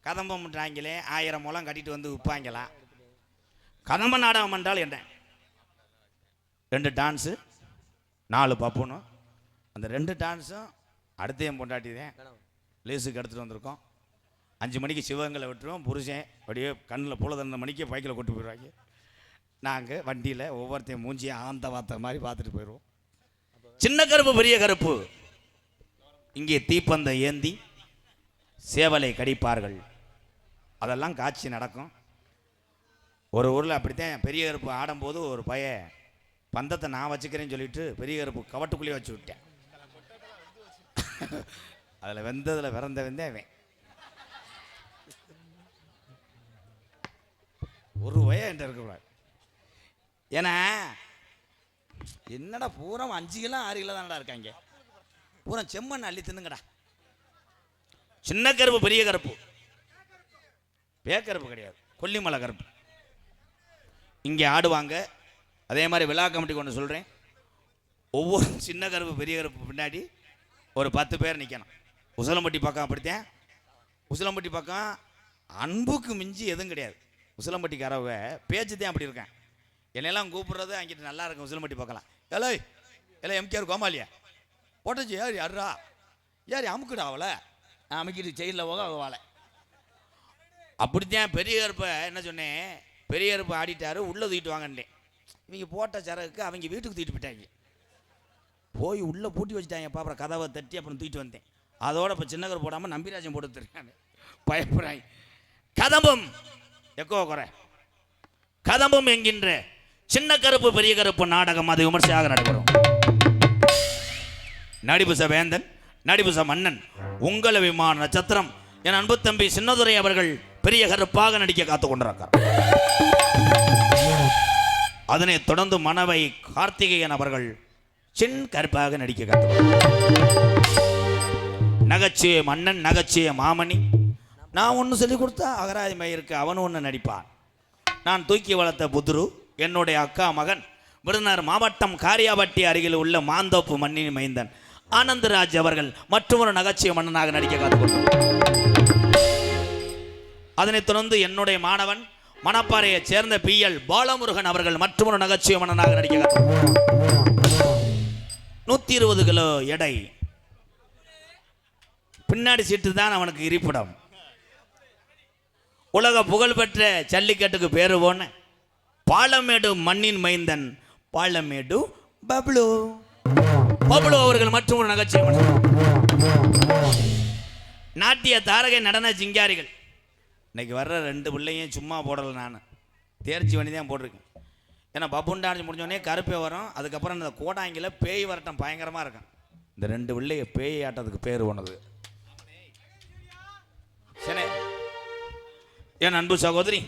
கதம்பம் பண்ணுறாங்களே 1000 முழம் கட்டிட்டு வந்து விற்பாங்களா? கதம்ப நாடகம் என்றால் என்ன? 2 டான்ஸு 4 பப்புனும். அந்த 2 டான்ஸும் அடுத்தையும் பொண்டாட்டி தான் லேஸுக்கு எடுத்துகிட்டு வந்திருக்கோம். 5 மணிக்கு சிவகங்களை விட்டுருவோம். புருஷன் அப்படியே கண்ணில் போல 2 மணிக்கு பைக்கில் கொண்டு போயிடுவாங்க. நாங்கள் வண்டியில் ஒவ்வொருத்தையும் மூஞ்சியை ஆந்த வார்த்தை மாதிரி பார்த்துட்டு போயிடுவோம். சின்ன கருப்பு பெரிய கருப்பு இங்கே தீப்பந்த ஏந்தி சேவலை கடிப்பார்கள். அதெல்லாம் காட்சி நடக்கும். ஒரு ஊரில் அப்படித்தான் பெரிய கருப்பு ஆடும்போது ஒரு பையன் பந்தத்தை நான் வச்சுக்கிறேன்னு சொல்லிட்டு பெரிய கருப்பு கவட்டுக்குள்ளேயே வச்சு விட்டேன். அதில் வெந்ததில் பிறந்த அவன் ஒரு வய என்கிட்ட இருக்கக்கூடாது. ஏன்னா என்னடா பூரா 5 கிலோ 6 கிலோ தானடா இருக்காங்க. பூரா செம்மண் அள்ளி தின்னுங்கடா. சின்ன கருப்பு பெரிய கருப்பு பேக்கருப்பு கிடையாது, கொல்லிமலை கருப்பு இங்கே ஆடுவாங்க. அதே மாதிரி விழா கமிட்டி கொண்டு சொல்கிறேன். ஒவ்வொரு சின்ன கருப்பு பெரிய கருப்பு பின்னாடி ஒரு 10 பேர் நிற்கணும். உசிலம்பட்டி பக்கம் அப்படித்தான். உசிலம்பட்டி பக்கம் அன்புக்கு மிஞ்சி எதுவும் கிடையாது. உசிலம்பட்டிக்காரவ பேச்சு தான் அப்படி இருக்கேன். என்னெல்லாம் கூப்பிட்றது அங்கிட்டு நல்லா இருக்கும். உசிலம்பட்டி பக்கலாம் ஏலே இல்லை எம்கேஆர் கோமாலியா போட்டச்சு யார் யாரா யார் அமுக்குடா அவளை அமுக்கிட்டு செயலில் போக அவள் வாழை. அப்படித்தான் பெரிய கருப்பை என்ன சொன்னேன், பெரிய கருப்பை ஆடிட்டாரு உள்ளே தூக்கிட்டு வாங்கன்னேன். இவங்க போட்ட சரக்கு அவங்க வீட்டுக்கு தூக்கிட்டு போயிட்டாங்க. போய் உள்ளே பூட்டி வச்சுட்டாங்கப்பா. அப்புறம் கதவை தட்டி அப்புறம் தூக்கிட்டு வந்தேன். அதோட இப்போ சின்ன கருப்பு போடாமல் நம்பிராஜன் போட்டு தருக்காங்க. பயப்படுறாங்க. கதம்பம் எக்கோ குறை கதம்பம் என்கின்ற சின்ன கருப்பு பெரிய கருப்பு நாடகம் அது விமர்சையாக நடைபெறும். நடிபுச வேந்தன் நடிபுச மன்னன் உங்கள விமான நட்சத்திரம் என் அன்பு தம்பி சின்னதுரை அவர்கள் பெரிய கருப்பாக நடிக்க காத்து கொண்டிருக்கிறார். அதனை தொடர்ந்து மனைவி கார்த்திகேயன் அவர்கள் சின் கருப்பாக நடிக்க காத்து. நகைச்சுய மன்னன் நகைச்சுய மாமணி. நான் ஒன்று சொல்லிக் கொடுத்தா அகராதி மயிருக்கு அவனு ஒன்று நடிப்பான். நான் தூக்கி வளர்த்த புதுரு என்னுடைய அக்கா மகன் விருதுநகர் மாவட்டம் காரியாபட்டி அருகில் உள்ள மாந்தோப்பு மண்ணின் மைந்தன் ஆனந்தராஜ் அவர்கள் மற்றொரு நகைச்சுவை மன்னனாக நடிக்க காத்துக்கொண்டார். அதனைத் தொடர்ந்து என்னுடைய மாணவன் மணப்பாறையை சேர்ந்த PL பாலமுருகன் அவர்கள் மற்றொரு நகைச்சுவை மன்னனாக நடிக்க 120 கிலோ எடை, பின்னாடி சீட்டு தான் அவனுக்கு இருப்பிடம். உலக புகழ்பெற்ற ஜல்லிக்கட்டுக்கு பேரு போன பாலமேடு மண்ணின் மைந்தன் பாலமேடு பப்ளு அவர்கள் மற்றும் ஒரு நகைச்சுவை நாட்டிய தாரகை நடன சிங்காரிகள். இன்னைக்கு வர்ற 2 பிள்ளையும் சும்மா போடலை, நான் தேர்ச்சி பண்ணி தான் போட்டிருக்கேன். ஏன்னா பப்புன் டான்ஸ் முடிஞ்சோடனே கருப்பே வரும், அதுக்கப்புறம் இந்த கோடாங்கில் பேய் வரட்டம் பயங்கரமாக இருக்கும். இந்த 2 பிள்ளைய பேய் ஆட்டத்துக்கு பேர் போனது. சரி, என் அன்பு சகோதரி,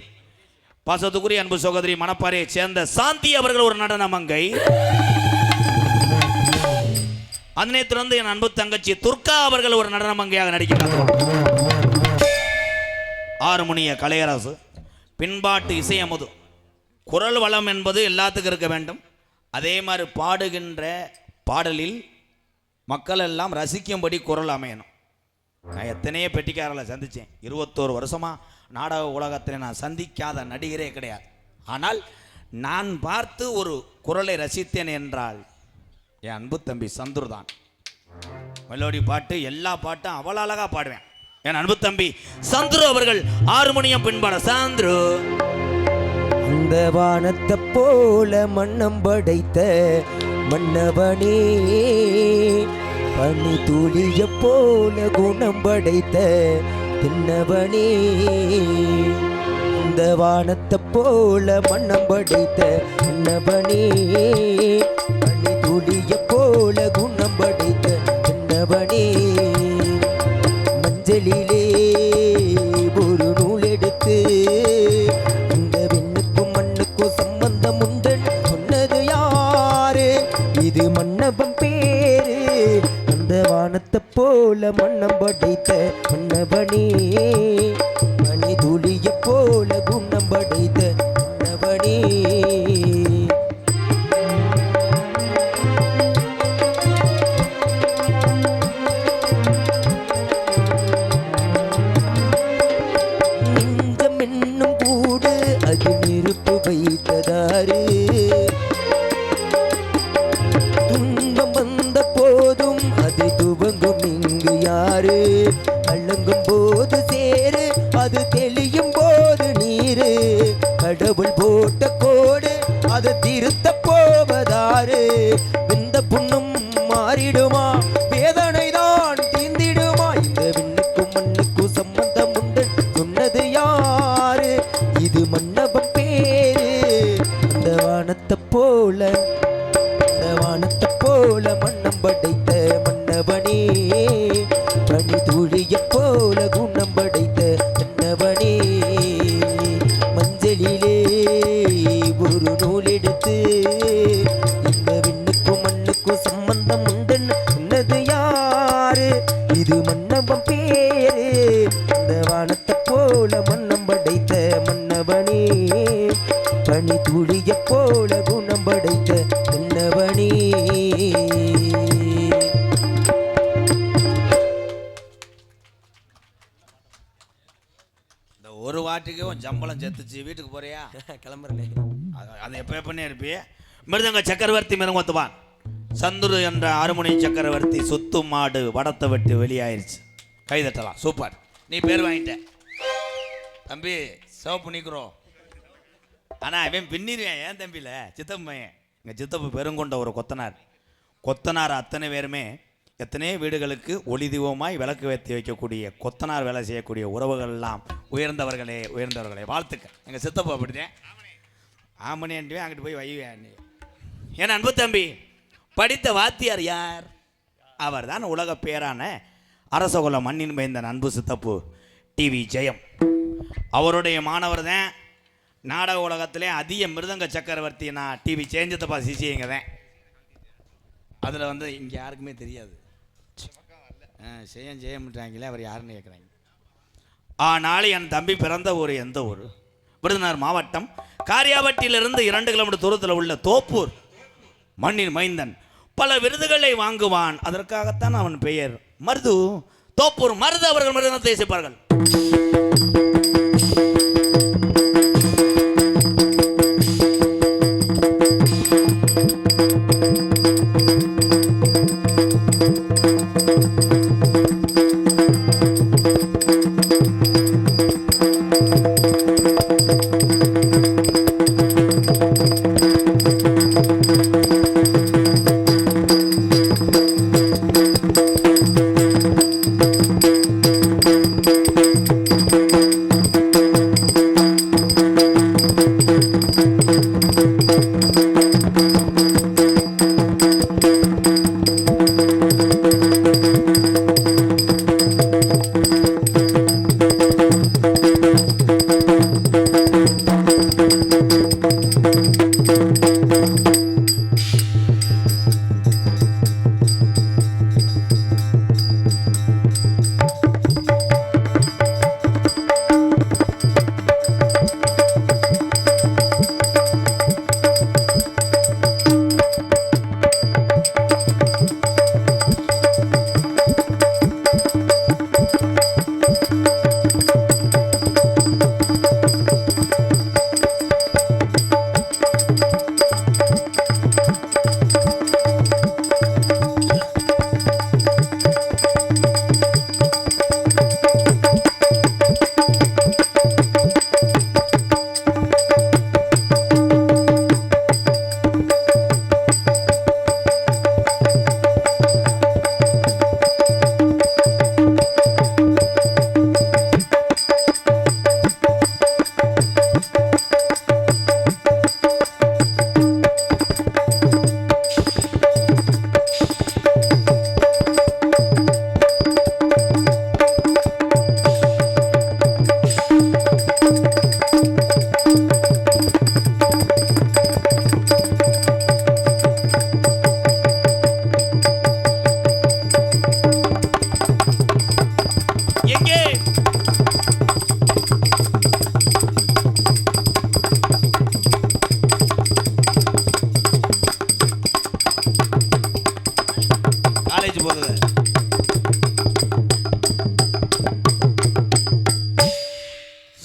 பாசத்துக்குரிய அன்பு சகோதரி மணப்பாறையை சேர்ந்த சாந்தி அவர்கள் ஒரு நடன மங்கை. அதனை தொடர்ந்து என் அன்பு தங்கச்சி துர்கா அவர்கள் ஒரு நடன மங்கையாக நடிக்கிறார். ஆறுமுனிய கலையரசு, பின்பாட்டு இசையமுது. குரல் வளம் என்பது எல்லாத்துக்கும் இருக்க வேண்டும். அதே மாதிரி பாடுகின்ற பாடலில் மக்கள் எல்லாம் ரசிக்கும்படி குரல் அமையணும். நான் எத்தனையோ பெட்டிக்காரர்களை சந்தித்தேன். 21 வருஷமாக நாடக உலகத்தில் நான் சந்திக்காத நடிகரே கிடையாது. ஆனால் நான் பார்த்து ஒரு குரலை ரசித்தேன் என்றால் என் அன்பு தம்பி சந்துரு தான். மெலோடி பாட்டு எல்லா பாட்டும் அவ்வளோ அழகாக பாடுவேன். என் அன்பு தம்பி சந்துரு அவர்கள் ஹார்மோனியம் பின்பாட. சந்துரு அந்த வானத்தை போல மன்னம் படைத்த மன்னவனே, பனி துளிய போல குணம் படைத்த தின்னவனே. அந்த வானத்தை போல மன்னம் படைத்த மன்னவனே, பனி துளிய போல குணம் படைத்த தின்னவனே. மஞ்சளிலே ஒரு நூல் எடுத்து இந்த விண்ணுக்கும் மண்ணுக்கும் சம்பந்தம் உண்டு சொன்னது யாரு? இது மன்னவன் பேரு. அந்த வானத்தை போல மன்னம் படைத்த மன்னவனே, மணி துளிய போல குணம் படைத்த மன்னவனே. வைத்ததாரு துன்பம் வந்த போதும் அது துவங்கும் இங்கு யாரு? அள்ளங்கும் போது சேரு, அது தெளியும் போது நீரு. கடவுள் போட்ட கோடு அதை திருத்த போவதாரு? வெந்த புண்ணும் மாறிடுமா, வேதனை தான் தீந்திடுமா? இந்த விண்ணுக்கும் மண்ணுக்கும் சம்பந்தம் உண்டு சொன்னது யாரு? இது மன்னவன் பேரு. அந்த வானத்தை போல, அந்த வானத்தை போல மன்னம் படைத்த மன்னவனே, பனி துளிய போல குணம் படைத்த மன்னவனே. மஞ்சளிலே ஒரு நூல் எடுத்து இந்த விண்ணுக்கும் மண்ணுக்கும் சம்பந்தம் உண்டுன்னு சொன்னது யாரு? இது மன்னவன் பேரு. அந்த வானத்தை போல மன்னம் படைத்த மன்னவனே, பனி துளிய போல குணம் படைத்த மன்னவனே. இந்த ஒரு வாட்டுக்கு சம்பளம் செத்துச்சு, வீட்டுக்கு போறியா? கிளம்புறேனே. அதை எப்போ எப்பனே இருப்பியே. மிருதங்க சக்கரவர்த்தி மிருங்கத்துவான் சந்துரு என்ற அருமுனை சக்கரவர்த்தி சொத்து மாடு வடத்தை விட்டு வெளியாயிருச்சு. கைதட்டலாம். சூப்பர், நீ பேர் வாங்கிட்ட தம்பி. சிவப்பு நிற்கிறோம். ஆனால் அவன் பின்னிருவேன். ஏன் தம்பியில் சித்தப்பு பையன். எங்கள் சித்தப்பு பெருங்கொண்ட ஒரு கொத்தனார் அத்தனை பேருமே எத்தனையோ வீடுகளுக்கு ஒளி தீபமாய் விளக்கு வைத்து வைக்கக்கூடிய கொத்தனார் வேலை செய்யக்கூடிய உறவுகள் எல்லாம் உயர்ந்தவர்களே வாழ்த்துக்கள். எங்கள் சித்தப்பு அப்படிதான். ஆமணியான்ட்டுவே அங்கிட்டு போய் வைவேன். என் அன்பு தம்பி படித்த வாத்தியார் யார்? அவர் தான் உலக பேரான அரசகுல மண்ணின் மைந்தன் அன்பு சித்தப்பு டிவி ஜெயம். அவருடைய மாணவர் தான் நாடக உலகத்திலே அதிக மிருதங்க சக்கரவர்த்தி. நான் டிவி சேஞ்சத்தப்பா சிசிங்க தான். அதில் வந்து இங்கே யாருக்குமே தெரியாது. செய்யமுட்டாங்களே அவர் யாருன்னு கேட்குறாங்க. ஆனால் என் தம்பி பிறந்த ஊர் எந்த ஊர்? விருதுநகர் மாவட்டம் காரியாபட்டியிலிருந்து 2 கிலோமீட்டர் தூரத்தில் உள்ள தோப்பூர். மண்ணின் மைந்தன் பல விருதுகளை வாங்குவான். அதற்காகத்தான் அவன் பெயர் மருது. தோப்பூர் மருது அவர்கள் மிருதத்தை இசைப்பார்கள்.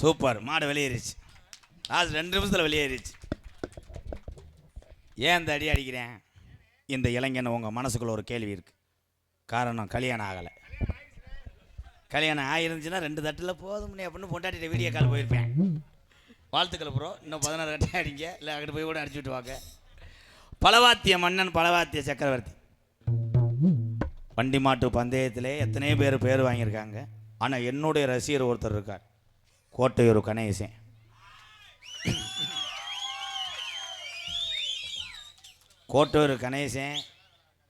சூப்பர். மாடு வெளியேறிச்சு. லாஸ்ட் 2 நிமிஷத்தில் வெளியேறிச்சு. ஏன் இந்த அடி அடிக்கிறேன்? இந்த இளைஞன் உங்கள் மனசுக்குள்ள ஒரு கேள்வி இருக்குது. காரணம், கல்யாணம் ஆகலை. கல்யாணம் ஆகிருந்துச்சுன்னா 2 தட்டில் போதும் அப்படின்னு பொண்டாட்டிட்ட வீடியோ கால் போயிருப்பேன். வாழ்த்துக்கள் ப்ரோ. இன்னும் 16 கட்டை அடிங்க, இல்லை அங்கிட்டு போய் கூட அடிச்சு விட்டு வாங்க. பலவாத்திய மன்னன், பலவாத்திய சக்கரவர்த்தி. வண்டி மாட்டு பந்தயத்திலே எத்தனையோ பேர் வாங்கியிருக்காங்க. ஆனால் என்னுடைய ரசிகர் ஒருத்தர் இருக்கார், கோட்டையூர் கணேசன். கோட்டையூர் கணேசன்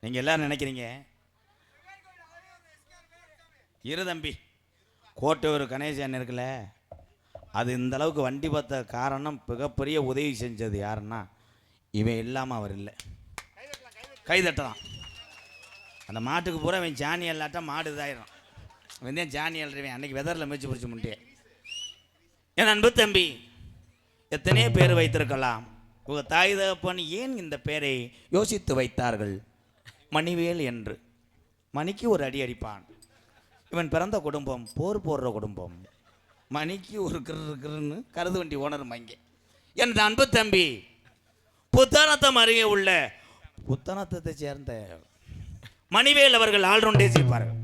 நீங்கள் எல்லோரும் நினைக்கிறீங்க இரு தம்பி, கோட்டையூர் கணேசன் இருக்குல்ல, அது இந்த அளவுக்கு வண்டி பார்த்த காரணம், மிகப்பெரிய உதவி செஞ்சது யாருன்னா இவன் இல்லாமல் அவர் இல்லை. கைதட்டலாம். அந்த மாட்டுக்கு பூரா இவன் ஜானி எல்லாட்டம் மாடு இதாயிரும். இவன் தான் ஜானி அல்றவன். அன்னைக்கு வெதரில் மேய்ச்சி பிடிச்சி முட்டே. என் அன்பு தம்பி, எத்தனையோ பேர் வைத்திருக்கலாம். உங்கள் தாய் தகப்பன் ஏன் இந்த பேரை யோசித்து வைத்தார்கள்? மணிவேல் என்று. மணிக்கு ஒரு அடி அடிப்பான். இவன் பிறந்த குடும்பம் போர் போடுற குடும்பம். மணிக்கு ஒரு கிருன்னு கருது வண்டி ஓனர் மங்க. எனது அன்பு தம்பி, புத்தனத்தம் அருகே உள்ள புத்தனத்தை சேர்ந்த மணிவேல் அவர்கள் ஆல்ரவுண்டே செய்வார்கள்.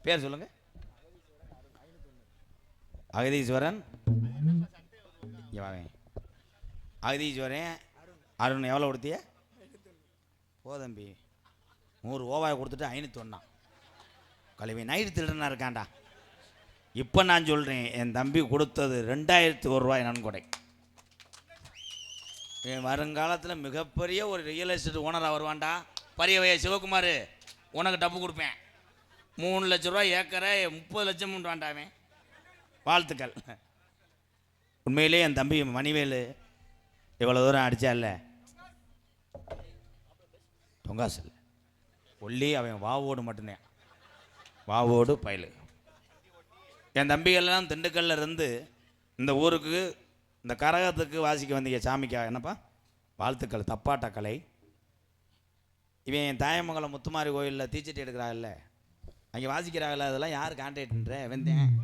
பேர் சொல்லுங்க. அகதீஸ்வரன். அகதீஸ்வரன் அருண். எவ்வளோ கொடுத்திய? போதம்பி 100 ஓவாயை கொடுத்துட்டு 501. கழுவி நைட்டு திருடனா இருக்காண்டா. இப்போ நான் சொல்கிறேன், என் தம்பி கொடுத்தது 2001 ரூபாய் நன்கொடை. என் வருங்காலத்தில் மிகப்பெரிய ஒரு ரியல் எஸ்டேட் ஓனராக வருவான்டா. பரியவைய சிவகுமார், உனக்கு டப்பு கொடுப்பேன். 3 லட்ச ரூபா ஏக்கரை 30 லட்சம் வேண்டாமே. வாழ்த்துக்கள். உண்மையிலே என் தம்பி மணிவேலு இவ்வளோ தூரம் அடித்தால தொங்காசு இல்லை, ஒல்லி அவன் வாவோடு மட்டும்தான், வாவோடு பயலு. என் தம்பிகள்லாம் திண்டுக்கல்ல இருந்து இந்த ஊருக்கு இந்த கரகத்துக்கு வாசிக்க வந்தீங்க சாமிக்கா, என்னப்பா வாழ்த்துக்கள். தப்பாட்ட கலை. இவன் என் தாயமங்கலம் முத்துமாரி கோயிலில் தீச்சட்டி எடுக்கிறாங்கல்ல, அங்கே வாசிக்கிறாங்கல்ல, அதெல்லாம் யார் கான்ட்ராக்டுன்ற வெந்தேன்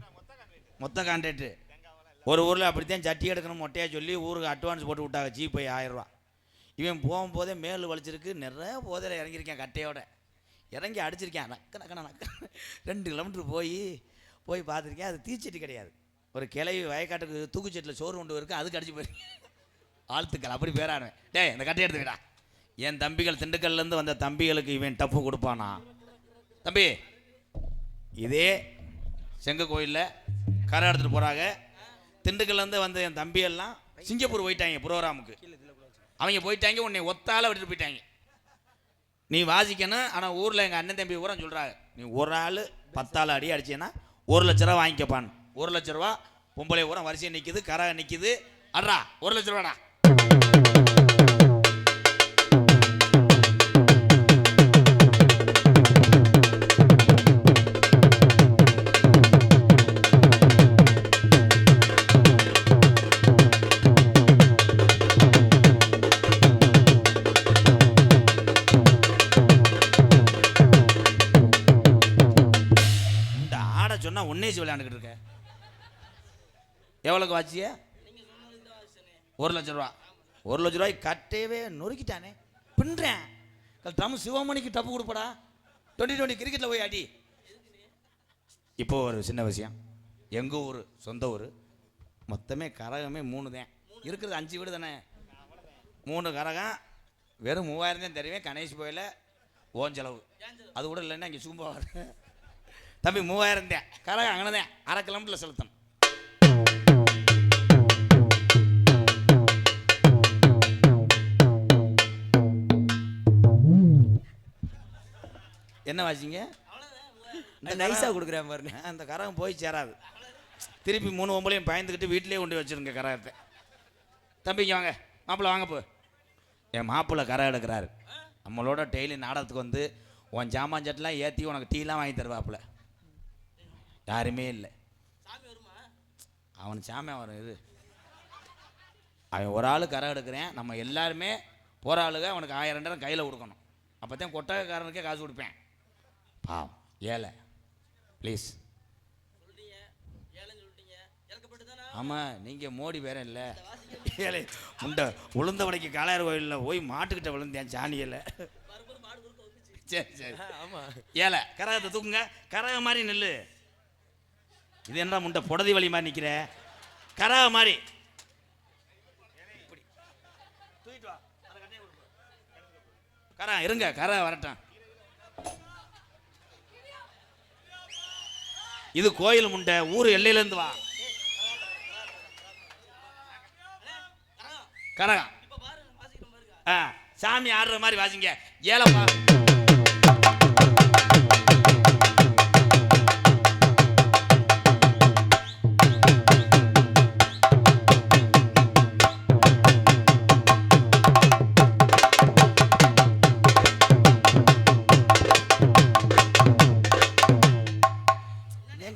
மொத்த கான்ட்ராக்டு. ஒரு ஊரில் அப்படித்தான் சட்டி எடுக்கணும் மொட்டையாக சொல்லி ஊருக்கு அட்வான்ஸ் போட்டு விட்டாங்க, ஜிபே 1000 ரூபா. இவன் போகும்போதே மேல் வலிச்சிருக்கு, நிறைய போதையில் இறங்கியிருக்கேன், கட்டையோட இறங்கி அடிச்சிருக்கேன், நக்க 2 கிலோமீட்டர் போய் பார்த்துருக்கேன். அது தீச்சட்டி கிடையாது, ஒரு கிளவி வயக்காட்டுக்கு தூக்குச்சட்டில் சோறு கொண்டு இருக்கு, அதுக்கு அடிச்சு போயிருக்கேன். வாழ்த்துக்கள். அப்படி பேரானுவேன். டேய் இந்த கட்டை எடுத்துக்கிட்டா. என் தம்பிகள் திண்டுக்கல்லேருந்து வந்த தம்பிகளுக்கு இவன் டப்பு கொடுப்பானா? தம்பி இதே செங்க கோயிலில் கரை எடுத்துகிட்டு போகிறாங்க. திண்டுக்கல்லேருந்து வந்த என் தம்பியெல்லாம் சிங்கப்பூர் போயிட்டாங்க ப்ரோக்ராமுக்கு. அவங்க போயிட்டாங்க, உன்னை ஒத்தால விட்டுட்டு போயிட்டாங்க. நீ வாசிக்கணும், ஆனால் ஊரில் எங்கள் அண்ணன் தம்பி ஊரம் சொல்கிறாங்க, நீ ஒரு ஆள் 10 ஆள் அடி அடிச்சேன்னா 1 லட்ச ரூபா வாங்கிக்கப்பான்னு. 1 லட்ச ரூபா பொம்பளை ஊரம் வரிசையை நிற்கிது, கரை நிற்கிது, அட்ரா 1 லட்ச ரூபாடா. சொன்னா ஒன்னேசி விளையாண்டுக்கிட்டு இருக்க. எவ்வளோக்கு வாச்சிய? 1 லட்ச ரூபா. 1 லட்ச ரூபாய் கட்டவே நொறுக்கிட்டானே. பின்றேன் ட்ரம் சிவமணிக்கு டப்பு கொடுப்படா. 2020 கிரிக்கெட்டில் போய் ஆடி. இப்போ ஒரு சின்ன விஷயம், எங்கள் ஊர் சொந்த ஊர் மொத்தமே கரகமே 3 தான் இருக்கிறது. 5 வீடு தானே, 3 கரகம் வெறும் 3000 தான் தெரியுமே. கணேஷ் போயில ஓஞ்சளவு அது கூட இல்லைன்னா இங்கே சும்மா தம்பி 3000 தான் கரகம். அங்கே தான் 1/2 கிலோமீட்டரில் செலுத்தணும். என்ன வாசிங்க நைஸாக கொடுக்குறேன் பாருங்க. அந்த கரகம் போய் சேராது. திருப்பி 3 ஒம்பளையும் பயந்துக்கிட்டு வீட்டிலே கொண்டு வச்சுருங்க கரகத்தை. தம்பிங்க வாங்க, மாப்பிள்ளை வாங்க. போ என் மாப்பிள்ளை கரகம் எடுக்கிறாரு. நம்மளோட டெய்லி நாடகத்துக்கு வந்து உன் ஜாமான் சட்டெலாம் ஏற்றி உனக்கு டீலாம் வாங்கி தருவாப்புல. யாருமே இல்லை, அவன் சாமியா வரும். இது அவன் ஒரு ஆள் கரை எடுக்கிறேன், நம்ம எல்லாருமே போகிற ஆளுங்க அவனுக்கு 1000-2000 கையில் கொடுக்கணும். அப்போ தான் கொட்டகைக்காரனுக்கே காசு கொடுப்பேன். பாவம் ஏழை, ப்ளீஸ். ஆமாம், நீங்கள் மோடி வேற இல்லை. ஏழை முண்டை உளுந்த வடைக்கு காளையார் கோயிலில் போய் மாட்டுக்கிட்ட விழுந்தேன் சாணியில். சரி சரி, ஆமாம். ஏழை கரகத்தை தூக்குங்க, கரக மாதிரி நெல்லு. இது என்ன முண்டை புடதி வழி மாதிரி நிற்கிற? கரக மாதிரி கரா இருங்க, கரை வரட்டும். இது கோயில் முண்டை, ஊர் எல்லையிலேருந்து வா. கரகம் சாமி ஆடுற மாதிரி வாசிங்க. ஏலப்பா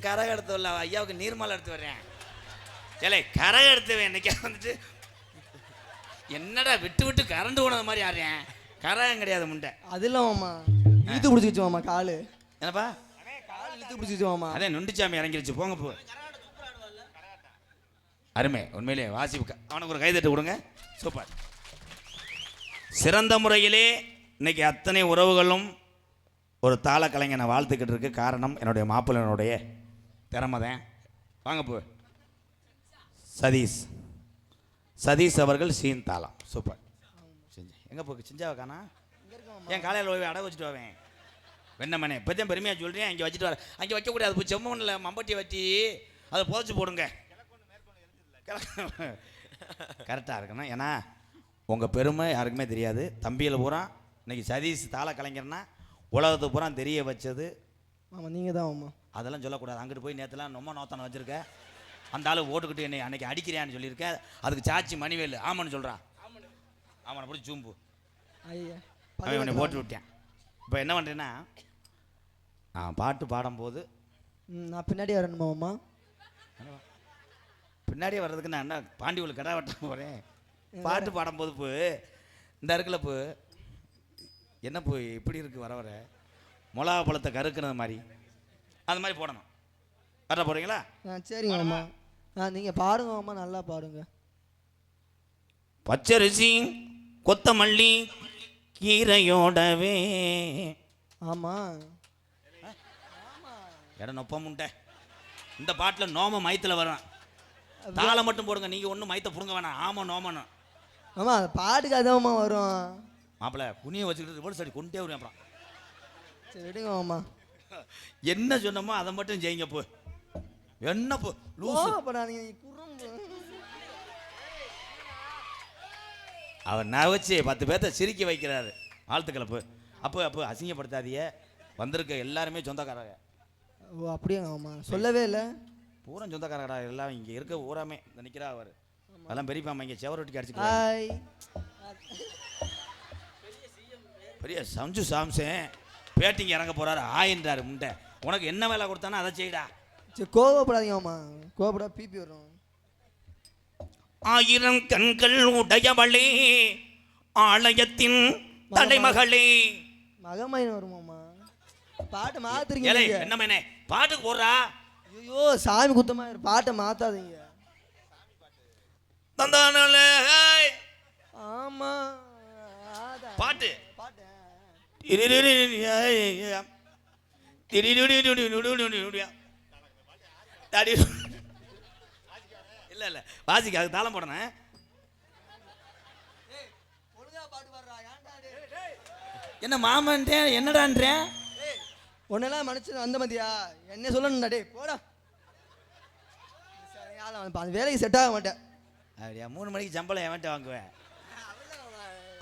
கரகம் எடுத்து வரல, ஐயாவுக்கு நீர்மாலை எடுத்து வர்றேன். ஏலே கரகம் எடுத்துவேன் இன்னைக்கு வந்துட்டு என்னடா விட்டு விட்டு கரண்ட் போனது மாதிரி ஆடுறேன். கரகம் கிடையாது முண்டை. அது இல்லாமம்மா இழுத்து பிடிச்சிக்கிச்சோம்மா காலு. என்னப்பா கால் இழுத்து பிடிச்சிக்கிச்சோம்மா? அதே நொண்டிச்சாமி இறங்கிருச்சு. போங்க போ. அருமை, உண்மையிலே வாசிப்பு. அவனுக்கு ஒரு கைதட்டு கொடுங்க. சூப்பர். சிறந்த முறையிலே இன்னைக்கு அத்தனை உறவுகளும் ஒரு தாள கலைஞனை வாழ்த்துக்கிட்டு இருக்கு. காரணம் என்னுடைய மாப்பிள்ளனுடைய திறமை தான். வாங்க போ. சதீஷ் அவர்கள் சீன் தாளம். சூப்பர். எங்கே போக்கு சிஞ்சாவை காணா? ஏன் காலையில் போய் அடை வச்சுட்டு வரேன். வெண்ணமனே இப்போதான் பெருமையாக சொல்கிறேன். அங்கே வச்சுட்டு வரேன். அங்கே வைக்கக்கூடாது. போய் செம்மண்ணில் மம்பட்டி வச்சு அதை புதைச்சி போடுங்க. கரெக்டாக இருக்கணும். ஏன்னா உங்கள் பெருமை யாருக்குமே தெரியாது. தம்பியில் பூரா இன்னைக்கு சதீஷ் தாள கலைஞர்னா உலகத்துக்கு பூரா தெரிய வச்சது ஆமாம் நீங்கள் தான் மாமா. அதெல்லாம் சொல்லக்கூடாது. அங்கிட்டு போய் நேற்றுலாம் ரொம்ப நோத்தான வச்சுருக்க. அந்த ஆள் ஓட்டுக்கிட்டு என்னை அன்னைக்கு அடிக்கிறியான்னு சொல்லியிருக்கேன். அதுக்கு சாட்சி மணிவேலு ஆமான்னு சொல்கிறான். ஆமாம் பிடிச்சி ஜூம்பு ஐயா அவன் உன்னை போட்டு விட்டேன். இப்போ என்ன பண்ணுறேன்னா நான் பாட்டு பாடும்போது நான் பின்னாடி வரணுமா மாமா? பின்னாடியே வர்றதுக்கு நான் என்ன பாண்டியூரில் கடை வெட்ட போகிறேன். பாட்டு பாடும்போது இந்த இருக்குல்ல என்ன இப்படி இருக்குது வர வர மிளகா பழத்தை கருக்குறது மாதிரி அது மாதிரி போடணும். வர போகிறீங்களா? சரிங்க மாமா. நீங்கள் பாடுங்க மாமா, நல்லா பாடுங்க. பச்சரிசி கொத்தமல்லி கீரையோடவே. ஆமாம் இடம் நொப்ப முண்டை. இந்த பாட்டில் நோம மயத்தில் வரும். தாளை மட்டும் போடுங்க. நீங்கள் ஒன்றும் மயத்தை புடுங்க வேணாம். ஆமாம் நோமன்னு ஆமாம் பாட்டுக்கு அதாம்மா வரும். மாப்பிள்ள புனியை வச்சுக்கிட்டு ரிவர்ஸ் அடி கொண்டே வரும். அப்புறம் சரி விடுங்க மாமா. என்ன சொன்னமோ அதை மட்டும் செய்யுங்க. என்ன லூசு குறும்பு. அவர் நான் வச்சு 10 பேர்த்த சிரிக்க வைக்கிறாரு. வாழ்த்துக்களை அப்போ அசிங்கப்படுத்தாதிய. வந்திருக்க எல்லாருமே சொந்தக்காரங்க. ஓ அப்படியே மாமா, சொல்லவே இல்லை. பூரா சொந்தக்காரங்கடா எல்லாம். இங்கே இருக்க ஊராமே இந்த நிற்கிறா அவர். அதெல்லாம் பெரியப்பாமா இங்கே செவரொட்டிக்கு அடிச்சுக்கலாம். பெரிய சஞ்சு சாம்சன் பேட்டிங்க இறங்க போறாரு. ஆயின்றாரு முண்டை. உனக்கு என்ன வேலை கொடுத்தானோ அதை செய்டா. சரி கோவப்படாதீங்க மாமா, கோவப்படா பிபி வரும். 1000 கண்கள் உடையவளே ஆலயத்தின் தலைமகளே. மகமைன்னு வருமாமா. பாட்டை மாத்துறீங்க. என்ன மேனே பாட்டுக்கு போடுறா. ஐயோ சாமி குத்தமா பாட்டை மாத்தாதீங்க. ஆமா பாட்டு இல்ல இல்ல வாசிக்க அதுக்கு தாளம் போடணும். என்ன மாமன்றேன் என்னடான்றேன். ஒன்னெல்லாம் மனுச்சு வந்த மதியா என்ன சொல்லணும்டா. டே போடா. வேலைக்கு செட் ஆக மாட்டேன். அப்படியா 3 மணிக்கு சம்பளம் எவன்ட்ட வாங்குவேன்.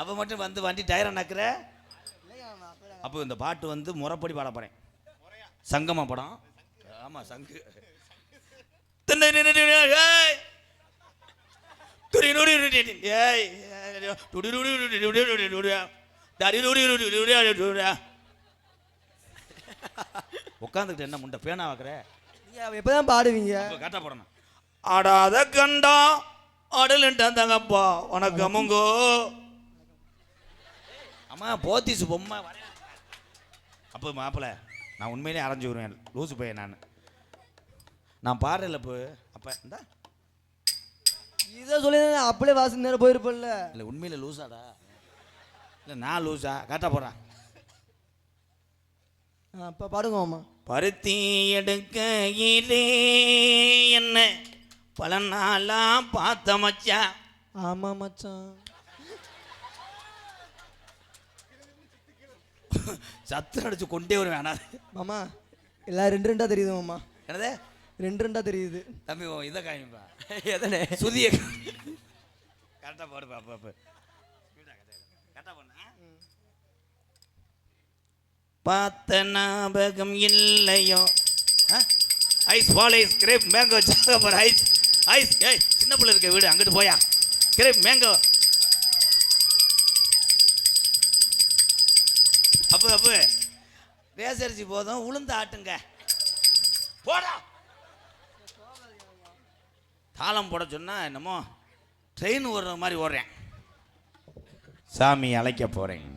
அப்போ மட்டும் வந்து வண்டி டயரை நக்குற. அப்போ இந்த பாட்டு முறைப்படி பாட போகிறேன். சங்கமா படம். ஆமாம் சங்கு. உட்காந்துக்கிட்டு என்ன முண்டை பேனா வைக்கிற. எப்பதான் பாடுவீங்க? கரெக்டாக போடணும். ஆடாத கண்டா ஆடலன்ட்டான் தங்கப்பா வணக்கமுங்கோ. அம்மா போத்திசு பொம்மை வர. அப்போ மாப்பிள்ள நான் உண்மையிலே அரைஞ்சி வருவேன். லூசு பையன் நான் பாடுறேன். அப்போ இந்தா இதை சொல்லி அப்படியே வாசல் நேரம் போயிருப்பல்ல. இல்லை உண்மையில லூஸாடா. இல்லை நான் லூஸா கரெக்டாக போடுறேன். அப்போ பாடுங்க மாமா. பருத்தி எடுக்கையிலே என்ன பல நாளா பார்த்த மச்சான். ஆமா மச்சான். சத்து அடிச்சு கொண்டே வருவேன். ஆனால் மாமா எல்லாம் 2 தெரியுது மாமா. என்னது 2 தெரியுது தம்பி. இதை காமிப்பா. எதனே சுதிய கரெக்டாக போடுப்பா. அப்போ கரெக்டாக பண்ண பார்த்த ஞாபகம் இல்லையோ. Ice ball ice grape mango சாகப்பர் ஐஸ் ஐஸ். ஏய் சின்ன பிள்ளை இருக்க வீடு அங்கிட்டு போயா. Grape mango. அப்போ ரேசரிசி போதும் உளுந்து ஆட்டுங்க. போடா. தாளம் போட சொன்னால் என்னமோ ட்ரெயின் ஓடுற மாதிரி ஓடுறேன். சாமி அழைக்க போகிறேன்.